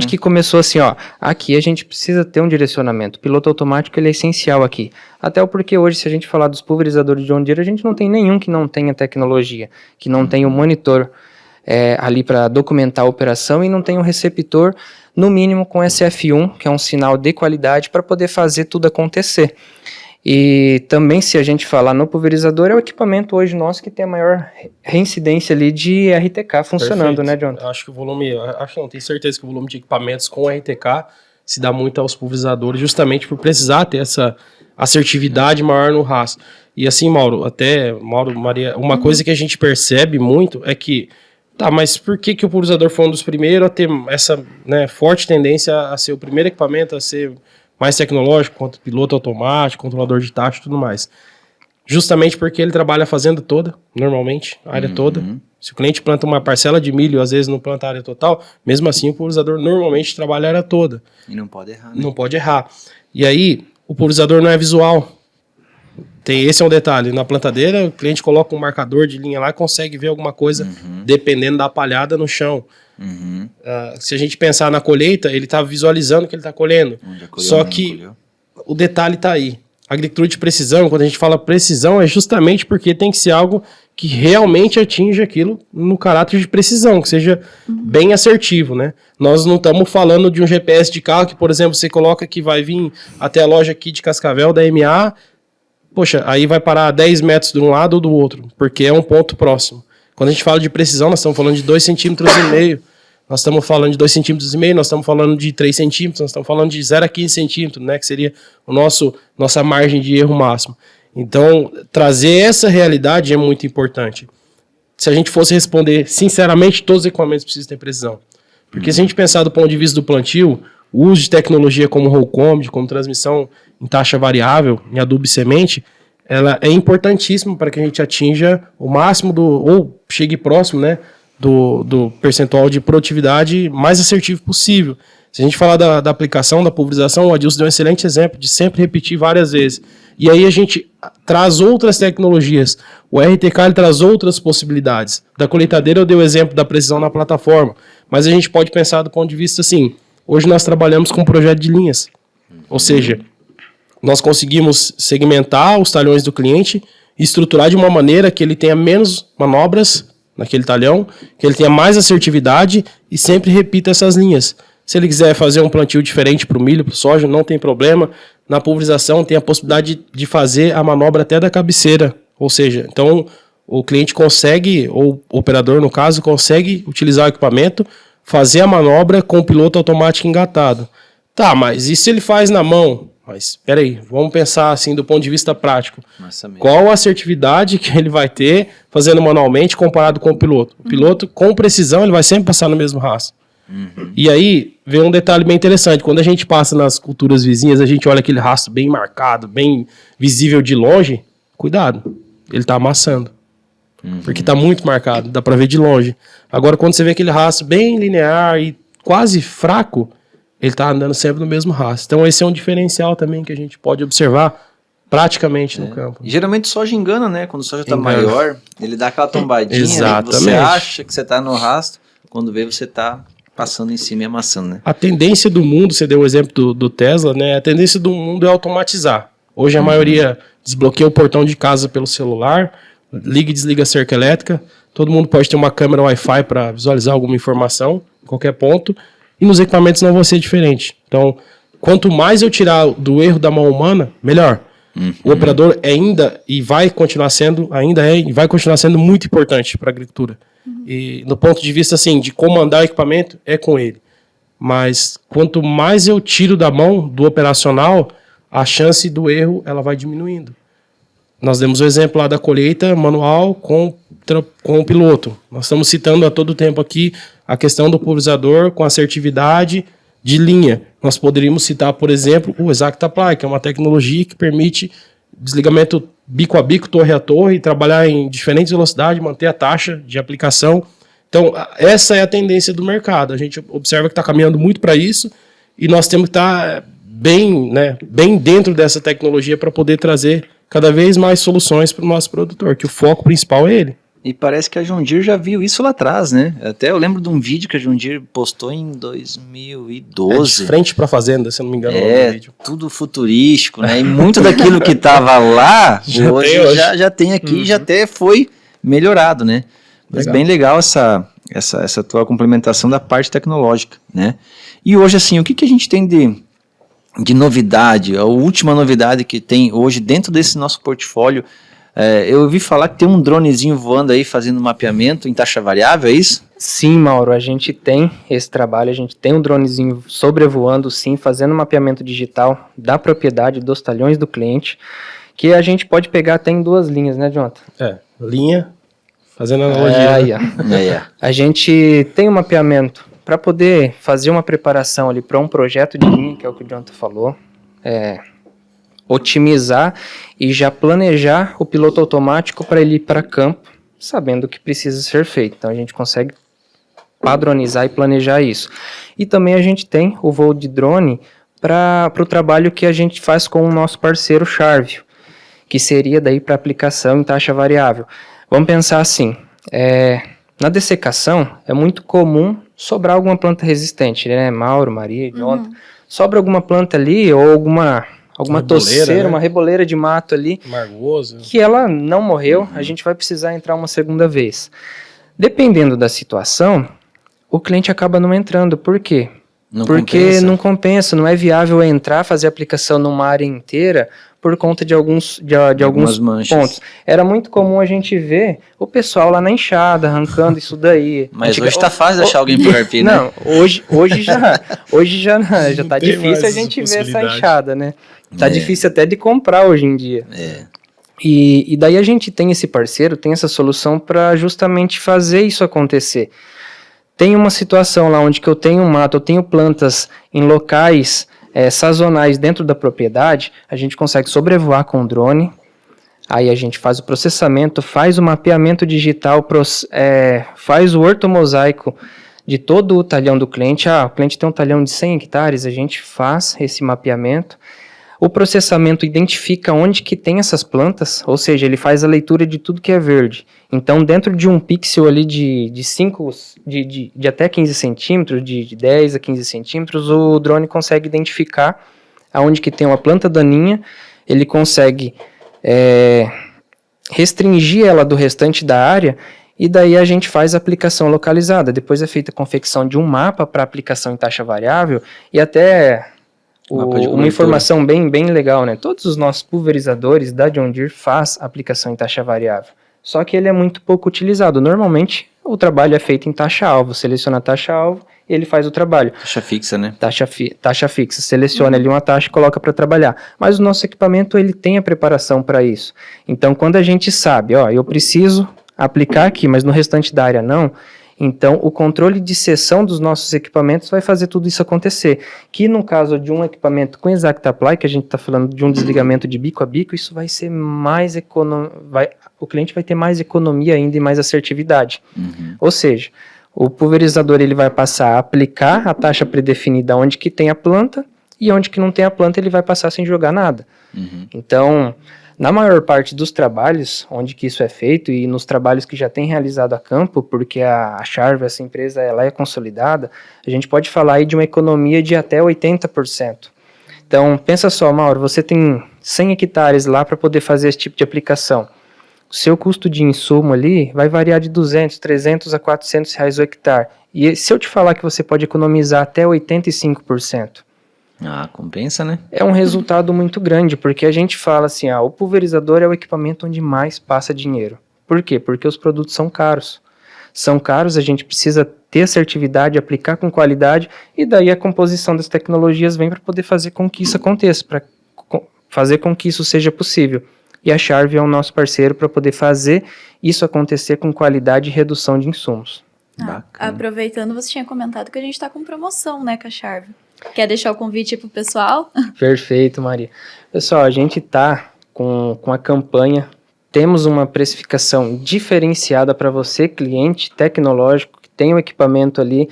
que começou assim, ó, aqui a gente precisa ter um direcionamento. O piloto automático ele é essencial aqui. Até porque hoje, se a gente falar dos pulverizadores de John Deere, a gente não tem nenhum que não tenha tecnologia, que não tenha um monitor ali para documentar a operação e não tenha um receptor no mínimo com SF1, que é um sinal de qualidade para poder fazer tudo acontecer. E também, se a gente falar no pulverizador, é o equipamento hoje nosso que tem a maior reincidência ali de RTK funcionando, Perfeito. né, Jonathan? Acho que o volume, tenho certeza que o volume de equipamentos com RTK se dá muito aos pulverizadores, justamente por precisar ter essa assertividade maior no rastro. E assim, Mauro, Maria, uma coisa que a gente percebe muito é que mas por que o pulverizador foi um dos primeiros a ter essa forte tendência a ser o primeiro equipamento a ser mais tecnológico, quanto piloto automático, controlador de taxa e tudo mais? Justamente porque ele trabalha a fazenda toda, normalmente, a área toda. Se o cliente planta uma parcela de milho, às vezes não planta a área total, mesmo assim o pulverizador normalmente trabalha a área toda. E não pode errar, né? Não pode errar. E aí, o pulverizador não é visual. Esse é um detalhe, na plantadeira o cliente coloca um marcador de linha lá e consegue ver alguma coisa dependendo da palhada no chão. Se a gente pensar na colheita, ele está visualizando o que ele está colhendo. Só que o detalhe está aí. Agricultura de precisão, quando a gente fala precisão, é justamente porque tem que ser algo que realmente atinja aquilo no caráter de precisão, que seja bem assertivo, né? Nós não estamos falando de um GPS de carro que, por exemplo, você coloca que vai vir até a loja aqui de Cascavel da MA. Poxa, aí vai parar a 10 metros de um lado ou do outro, porque é um ponto próximo. Quando a gente fala de precisão, nós estamos falando de 2,5 cm, nós estamos falando de 2,5 cm, nós estamos falando de 3 centímetros, nós estamos falando de 0 a 15 centímetros, né, que seria nossa margem de erro máximo. Então, trazer essa realidade é muito importante. Se a gente fosse responder sinceramente, todos os equipamentos precisam ter precisão. Porque se a gente pensar do ponto de vista do plantio, o uso de tecnologia como roll comb, como transmissão em taxa variável, em adubo e semente, ela é importantíssima para que a gente atinja o máximo ou chegue próximo, né, do percentual de produtividade mais assertivo possível. Se a gente falar da aplicação, da pulverização, o Adilson deu um excelente exemplo de sempre repetir várias vezes. E aí a gente traz outras tecnologias. O RTK ele traz outras possibilidades. Da colheitadeira eu dei o exemplo da precisão na plataforma, mas a gente pode pensar do ponto de vista assim, hoje nós trabalhamos com um projeto de linhas, ou seja, nós conseguimos segmentar os talhões do cliente e estruturar de uma maneira que ele tenha menos manobras naquele talhão, que ele tenha mais assertividade e sempre repita essas linhas. Se ele quiser fazer um plantio diferente para o milho, para o soja, não tem problema. Na pulverização tem a possibilidade de fazer a manobra até da cabeceira, ou seja, então o cliente consegue, ou o operador no caso, consegue utilizar o equipamento, fazer a manobra com o piloto automático engatado. Mas e se ele faz na mão? Mas, peraí, vamos pensar assim do ponto de vista prático. Qual a assertividade que ele vai ter fazendo manualmente comparado com o piloto? O piloto, com precisão, ele vai sempre passar no mesmo rastro. E aí, vem um detalhe bem interessante. Quando a gente passa nas culturas vizinhas, a gente olha aquele rastro bem marcado, bem visível de longe. Cuidado, ele está amassando. Porque está muito marcado, dá para ver de longe. Agora, quando você vê aquele rastro bem linear e quase fraco, ele está andando sempre no mesmo rastro. Então esse é um diferencial também que a gente pode observar praticamente no campo. E geralmente o soja engana, né? Quando o soja está maior, ele dá aquela tombadinha. Exatamente. Você acha que você está no rastro, quando vê você está passando em cima e amassando, né? A tendência do mundo, você deu o exemplo do Tesla, né? A tendência do mundo é automatizar. Hoje a maioria desbloqueia o portão de casa pelo celular, liga e desliga a cerca elétrica, todo mundo pode ter uma câmera Wi-Fi para visualizar alguma informação em qualquer ponto, e nos equipamentos não vai ser diferente. Então, quanto mais eu tirar do erro da mão humana, melhor. O operador vai continuar sendo muito importante para a agricultura. E no ponto de vista assim, de comandar o equipamento, é com ele. Mas quanto mais eu tiro da mão do operacional, a chance do erro ela vai diminuindo. Nós demos o exemplo lá da colheita manual com o piloto. Nós estamos citando a todo tempo aqui a questão do pulverizador com assertividade de linha. Nós poderíamos citar, por exemplo, o ExactApply, que é uma tecnologia que permite desligamento bico a bico, torre a torre, trabalhar em diferentes velocidades, manter a taxa de aplicação. Então, essa é a tendência do mercado. A gente observa que está caminhando muito para isso e nós temos que estar bem dentro dessa tecnologia para poder trazer cada vez mais soluções para o nosso produtor, que o foco principal é ele. E parece que a John Deere já viu isso lá atrás, né? Até eu lembro de um vídeo que a John Deere postou em 2012. De frente para a fazenda, se eu não me engano. Vídeo. Tudo futurístico, né? E muito daquilo que estava lá, hoje. Já tem aqui, já até foi melhorado, né? Mas bem legal essa tua complementação da parte tecnológica, né? E hoje, assim, o que a gente tem de novidade? A última novidade que tem hoje dentro desse nosso portfólio, eu ouvi falar que tem um dronezinho voando aí fazendo mapeamento em taxa variável, é isso? Sim, Mauro, a gente tem esse trabalho, a gente tem um dronezinho sobrevoando, sim, fazendo mapeamento digital da propriedade, dos talhões do cliente, que a gente pode pegar até em 2 linhas, né, Jonathan? Linha, fazendo analogia. A gente tem um mapeamento para poder fazer uma preparação ali para um projeto de linha, que é o que o Jonathan falou, otimizar e já planejar o piloto automático para ele ir para campo, sabendo o que precisa ser feito. Então a gente consegue padronizar e planejar isso. E também a gente tem o voo de drone para o trabalho que a gente faz com o nosso parceiro Charvio, que seria daí para aplicação em taxa variável. Vamos pensar assim, na dessecação é muito comum sobrar alguma planta resistente, né? Mauro, Maria, Jonathan, sobra alguma planta ali ou alguma toceira, né? Uma reboleira de mato ali, Margoso, que ela não morreu, a gente vai precisar entrar uma segunda vez. Dependendo da situação, o cliente acaba não entrando. Por quê? Porque não compensa, não é viável entrar, fazer aplicação numa área inteira por conta de alguns pontos. Era muito comum a gente ver o pessoal lá na enxada, arrancando isso daí. Mas hoje tá fácil achar alguém por arpir, né? Não, hoje já tá difícil a gente ver essa enxada, né? Tá difícil até de comprar hoje em dia. E daí a gente tem esse parceiro, tem essa solução para justamente fazer isso acontecer. Tem uma situação lá onde que eu tenho mato, eu tenho plantas em locais sazonais dentro da propriedade, a gente consegue sobrevoar com o drone, aí a gente faz o processamento, faz o mapeamento digital, faz o ortomosaico de todo o talhão do cliente. O cliente tem um talhão de 100 hectares, a gente faz esse mapeamento. O processamento identifica onde que tem essas plantas, ou seja, ele faz a leitura de tudo que é verde. Então, dentro de um pixel ali de até 15 centímetros, de 10 a 15 centímetros, o drone consegue identificar aonde que tem uma planta daninha, ele consegue restringir ela do restante da área, e daí a gente faz a aplicação localizada. Depois é feita a confecção de um mapa para aplicação em taxa variável, e até uma informação bem legal, né? Todos os nossos pulverizadores da John Deere faz aplicação em taxa variável. Só que ele é muito pouco utilizado. Normalmente, o trabalho é feito em taxa-alvo. Seleciona a taxa-alvo e ele faz o trabalho. Taxa fixa, né? Taxa fixa. Seleciona ali uma taxa e coloca para trabalhar. Mas o nosso equipamento, ele tem a preparação para isso. Então, quando a gente sabe, eu preciso aplicar aqui, mas no restante da área não, então o controle de seção dos nossos equipamentos vai fazer tudo isso acontecer. Que no caso de um equipamento com ExactApply, que a gente está falando de um desligamento de bico a bico, isso vai ser mais o cliente vai ter mais economia ainda e mais assertividade. Ou seja, o pulverizador ele vai passar a aplicar a taxa predefinida onde que tem a planta, e onde que não tem a planta ele vai passar sem jogar nada. Então, na maior parte dos trabalhos onde que isso é feito, e nos trabalhos que já tem realizado a campo, porque a Charvio, essa empresa, ela é consolidada, a gente pode falar aí de uma economia de até 80%. Então, pensa só, Mauro, você tem 100 hectares lá para poder fazer esse tipo de aplicação. O seu custo de insumo ali vai variar de 200, 300 a 400 reais o hectare. E se eu te falar que você pode economizar até 85%, Ah, compensa, né? É um resultado muito grande, porque a gente fala assim, o pulverizador é o equipamento onde mais passa dinheiro. Por quê? Porque os produtos são caros. São caros, a gente precisa ter assertividade, aplicar com qualidade, e daí a composição das tecnologias vem para poder fazer com que isso aconteça, para fazer com que isso seja possível. E a Sharv é o nosso parceiro para poder fazer isso acontecer com qualidade e redução de insumos. Aproveitando, você tinha comentado que a gente está com promoção, né, com a Sharv. Quer deixar o convite pro pessoal? Perfeito, Maria. Pessoal, a gente está com a campanha, temos uma precificação diferenciada para você, cliente tecnológico, que tem o equipamento ali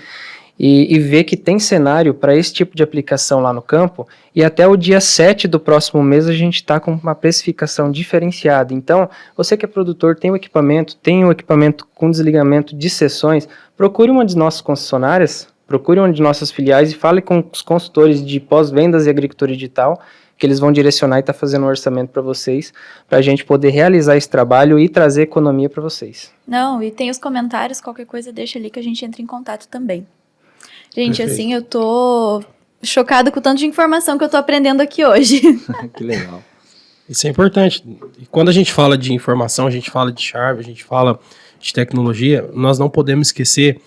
e vê que tem cenário para esse tipo de aplicação lá no campo, e até o dia 7 do próximo mês a gente está com uma precificação diferenciada. Então, você que é produtor, tem o equipamento com desligamento de seções, procure uma de nossas concessionárias, procure uma de nossas filiais e fale com os consultores de pós-vendas e agricultura digital, que eles vão direcionar e estar fazendo um orçamento para vocês, para a gente poder realizar esse trabalho e trazer economia para vocês. Não, e tem os comentários, qualquer coisa deixa ali que a gente entra em contato também. Gente, Perfeito. assim, eu tô chocada com o tanto de informação que eu tô aprendendo aqui hoje. Que legal. Isso é importante. E quando a gente fala de informação, a gente fala de Sharv, a gente fala de tecnologia, nós não podemos esquecer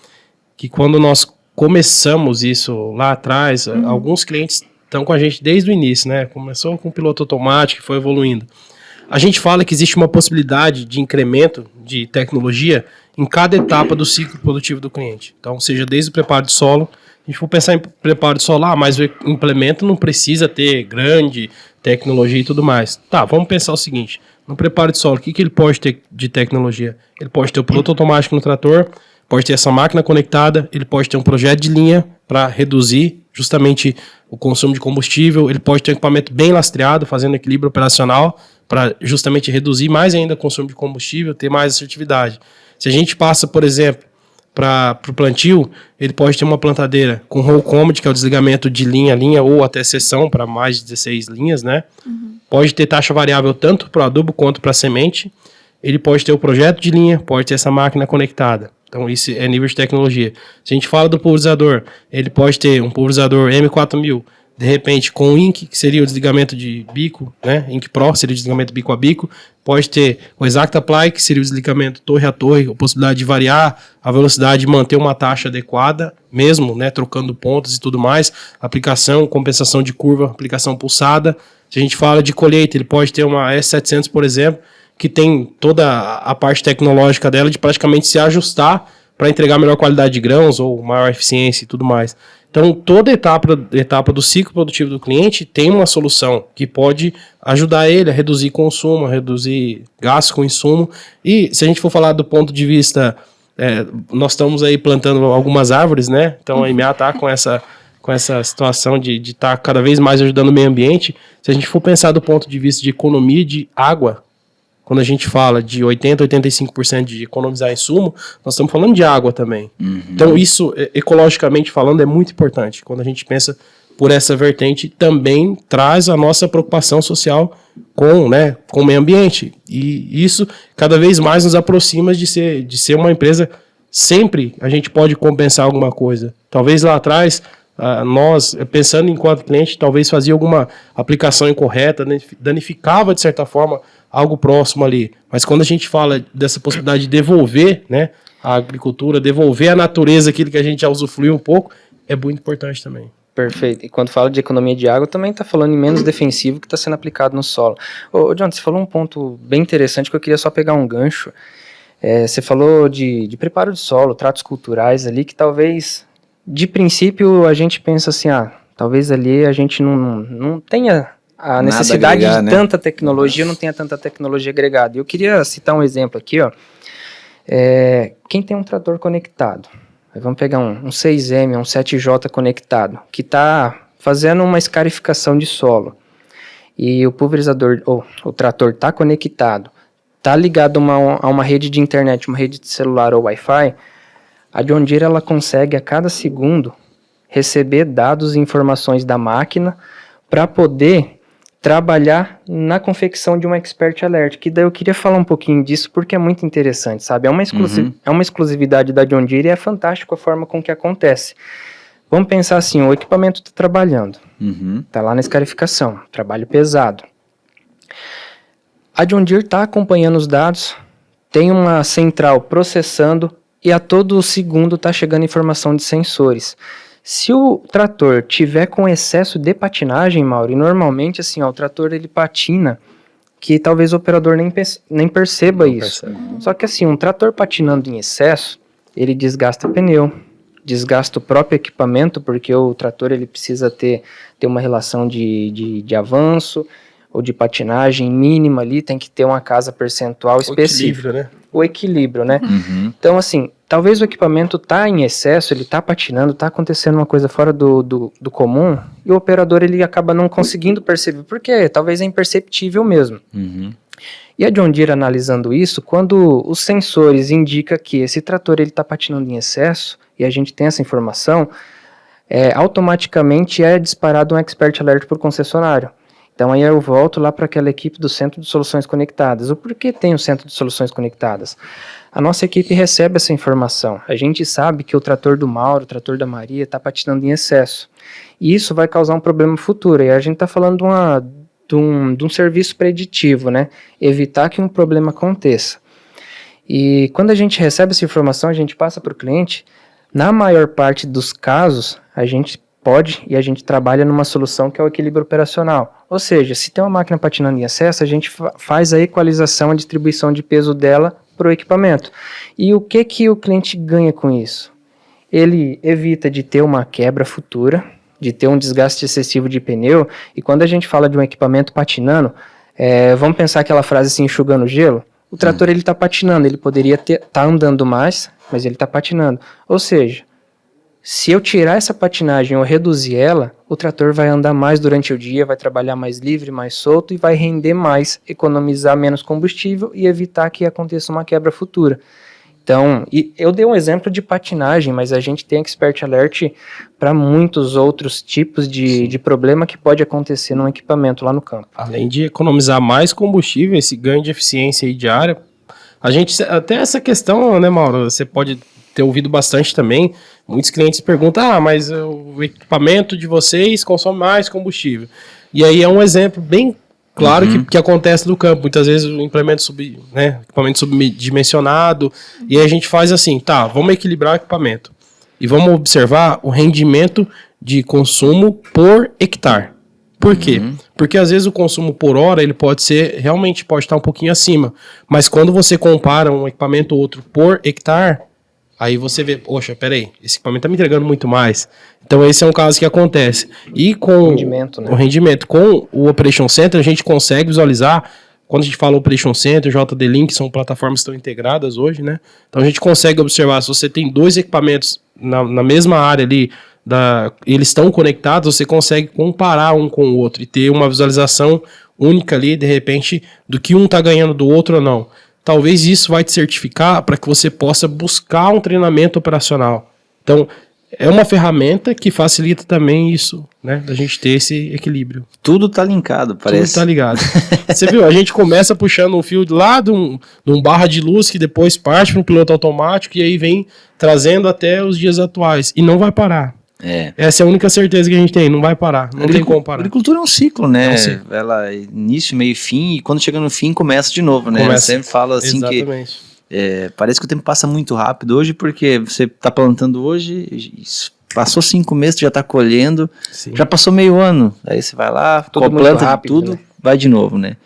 que quando nós começamos isso lá atrás, alguns clientes estão com a gente desde o início, né? Começou com o piloto automático e foi evoluindo. A gente fala que existe uma possibilidade de incremento de tecnologia em cada etapa do ciclo produtivo do cliente. Então, seja desde o preparo de solo, a gente for pensar em preparo de solo, mas o implemento não precisa ter grande tecnologia e tudo mais. Tá, vamos pensar o seguinte, no preparo de solo, o que ele pode ter de tecnologia? Ele pode ter o piloto automático no trator, pode ter essa máquina conectada, ele pode ter um projeto de linha para reduzir justamente o consumo de combustível, ele pode ter um equipamento bem lastreado, fazendo equilíbrio operacional, para justamente reduzir mais ainda o consumo de combustível, ter mais assertividade. Se a gente passa, por exemplo, para o plantio, ele pode ter uma plantadeira com roll command, que é o desligamento de linha a linha, ou até seção, para mais de 16 linhas, né? Pode ter taxa variável tanto para o adubo quanto para a semente. Ele pode ter o projeto de linha, pode ter essa máquina conectada. Então, isso é nível de tecnologia. Se a gente fala do pulverizador, ele pode ter um pulverizador M4000, de repente com o INC, que seria o desligamento de bico, né? INC Pro seria o desligamento bico a bico. Pode ter o ExactApply, que seria o desligamento torre a torre, a possibilidade de variar a velocidade e manter uma taxa adequada, mesmo, né? Trocando pontos e tudo mais. Aplicação, compensação de curva, aplicação pulsada. Se a gente fala de colheita, ele pode ter uma S700, por exemplo, que tem toda a parte tecnológica dela de praticamente se ajustar para entregar melhor qualidade de grãos ou maior eficiência e tudo mais. Então, toda etapa do ciclo produtivo do cliente tem uma solução que pode ajudar ele a reduzir consumo, a reduzir gasto com insumo. E se a gente for falar do ponto de vista, nós estamos aí plantando algumas árvores, né? Então, a EMA está com essa situação de estar cada vez mais ajudando o meio ambiente. Se a gente for pensar do ponto de vista de economia de água, quando a gente fala de 80%, 85% de economizar insumo, nós estamos falando de água também. Então, isso, ecologicamente falando, é muito importante. Quando a gente pensa por essa vertente, também traz a nossa preocupação social com o meio ambiente. E isso, cada vez mais, nos aproxima de ser uma empresa, sempre a gente pode compensar alguma coisa. Talvez lá atrás, nós, pensando enquanto cliente, talvez fazia alguma aplicação incorreta, danificava, de certa forma, algo próximo ali. Mas quando a gente fala dessa possibilidade de devolver, né, a agricultura, devolver à natureza aquilo que a gente já usufruiu um pouco, é muito importante também. Perfeito. E quando fala de economia de água, também está falando em menos defensivo que está sendo aplicado no solo. Ô, John, você falou um ponto bem interessante que eu queria só pegar um gancho. Você falou de preparo de solo, tratos culturais ali, que talvez, de princípio, a gente pensa assim, talvez ali a gente não tenha a necessidade agregar, de tanta tecnologia, não tenha tanta tecnologia agregada. Eu queria citar um exemplo aqui, quem tem um trator conectado, vamos pegar um 6M, um 7J conectado, que está fazendo uma escarificação de solo, e o pulverizador, ou o trator está conectado, está ligado a uma rede de internet, uma rede de celular ou Wi-Fi, a John Deere ela consegue a cada segundo receber dados e informações da máquina para poder trabalhar na confecção de um Expert Alert, que daí eu queria falar um pouquinho disso porque é muito interessante, sabe? É uma exclusividade da John Deere e é fantástico a forma com que acontece. Vamos pensar assim, o equipamento está trabalhando, Uhum. está lá na escarificação, trabalho pesado. A John Deere está acompanhando os dados, tem uma central processando e a todo segundo está chegando informação de sensores. Se o trator tiver com excesso de patinagem, Mauro, e normalmente assim, ó, o trator ele patina, que talvez o operador nem perceba Não isso. percebe. Só que assim, um trator patinando em excesso, ele desgasta pneu, desgasta o próprio equipamento, porque o trator ele precisa ter uma relação de avanço ou de patinagem mínima ali, tem que ter uma casa percentual específica. Equilíbrio, né? O equilíbrio, né? Uhum. Então, assim, talvez o equipamento está em excesso, ele está patinando, está acontecendo uma coisa fora do comum, e o operador ele acaba não conseguindo perceber, porque talvez é imperceptível mesmo. Uhum. E a John Deere analisando isso, quando os sensores indicam que esse trator está patinando em excesso, e a gente tem essa informação, automaticamente é disparado um Expert Alert para o concessionário. Então aí eu volto lá para aquela equipe do Centro de Soluções Conectadas. O porquê tem o Centro de Soluções Conectadas? A nossa equipe recebe essa informação. A gente sabe que o trator do Mauro, o trator da Maria está patinando em excesso. E isso vai causar um problema futuro. E a gente está falando de um serviço preditivo, né? Evitar que um problema aconteça. E quando a gente recebe essa informação, a gente passa para o cliente. Na maior parte dos casos, a gente pode e a gente trabalha numa solução que é o equilíbrio operacional. Ou seja, se tem uma máquina patinando em excesso, a gente faz a equalização, a distribuição de peso dela para o equipamento. E o que o cliente ganha com isso? Ele evita de ter uma quebra futura, de ter um desgaste excessivo de pneu, e quando a gente fala de um equipamento patinando, vamos pensar aquela frase assim, enxugando gelo, o trator ele está patinando, ele poderia estar andando mais, mas ele está patinando. Ou seja, se eu tirar essa patinagem ou reduzir ela, o trator vai andar mais durante o dia, vai trabalhar mais livre, mais solto e vai render mais, economizar menos combustível e evitar que aconteça uma quebra futura. Então, eu dei um exemplo de patinagem, mas a gente tem Expert Alert para muitos outros tipos de problema que pode acontecer num equipamento lá no campo. Além de economizar mais combustível, esse ganho de eficiência aí diária, a gente, até essa questão, né, Mauro, você pode ter ouvido bastante também, muitos clientes perguntam, mas o equipamento de vocês consome mais combustível. E aí é um exemplo bem claro que acontece no campo. Muitas vezes o equipamento subdimensionado, e aí a gente faz assim, vamos equilibrar o equipamento. E vamos observar o rendimento de consumo por hectare. Por quê? Porque às vezes o consumo por hora, ele realmente pode estar um pouquinho acima. Mas quando você compara um equipamento ou outro por hectare, aí você vê, poxa, peraí, esse equipamento está me entregando muito mais. Então esse é um caso que acontece. E com o rendimento, com o Operation Center, a gente consegue visualizar, quando a gente fala Operation Center, JD Link, são plataformas que estão integradas hoje, né? Então a gente consegue observar, se você tem dois equipamentos na mesma área ali, eles estão conectados, você consegue comparar um com o outro e ter uma visualização única ali, de repente, do que um está ganhando do outro ou não. Talvez isso vai te certificar para que você possa buscar um treinamento operacional. Então, é uma ferramenta que facilita também isso, né? Da gente ter esse equilíbrio. Tudo tá linkado, parece. Tudo tá ligado. Você viu, a gente começa puxando um fio lá de um barra de luz que depois parte para um piloto automático e aí vem trazendo até os dias atuais. E não vai parar. Essa é a única certeza que a gente tem, não vai parar, não tem como parar. A agricultura é um ciclo, né? É um ciclo. Ela é início, meio e fim, e quando chega no fim, começa de novo, né? Eu sempre falo assim Exatamente. que parece que o tempo passa muito rápido hoje, porque você tá plantando hoje, passou 5 meses, já tá colhendo, Sim. já passou meio ano, aí você vai lá, planta rápido, tudo, né? vai de novo, né?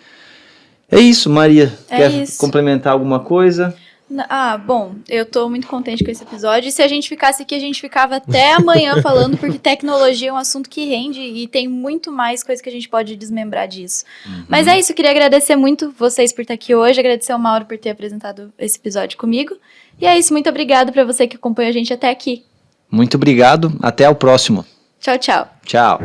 É isso, Maria. Quer isso. complementar alguma coisa? Bom, eu tô muito contente com esse episódio. E se a gente ficasse aqui, a gente ficava até amanhã falando, porque tecnologia é um assunto que rende e tem muito mais coisa que a gente pode desmembrar disso. Mas é isso, eu queria agradecer muito vocês por estar aqui hoje, agradecer ao Mauro por ter apresentado esse episódio comigo. E é isso, muito obrigado pra você que acompanha a gente até aqui. Muito obrigado, até o próximo. Tchau, tchau. Tchau.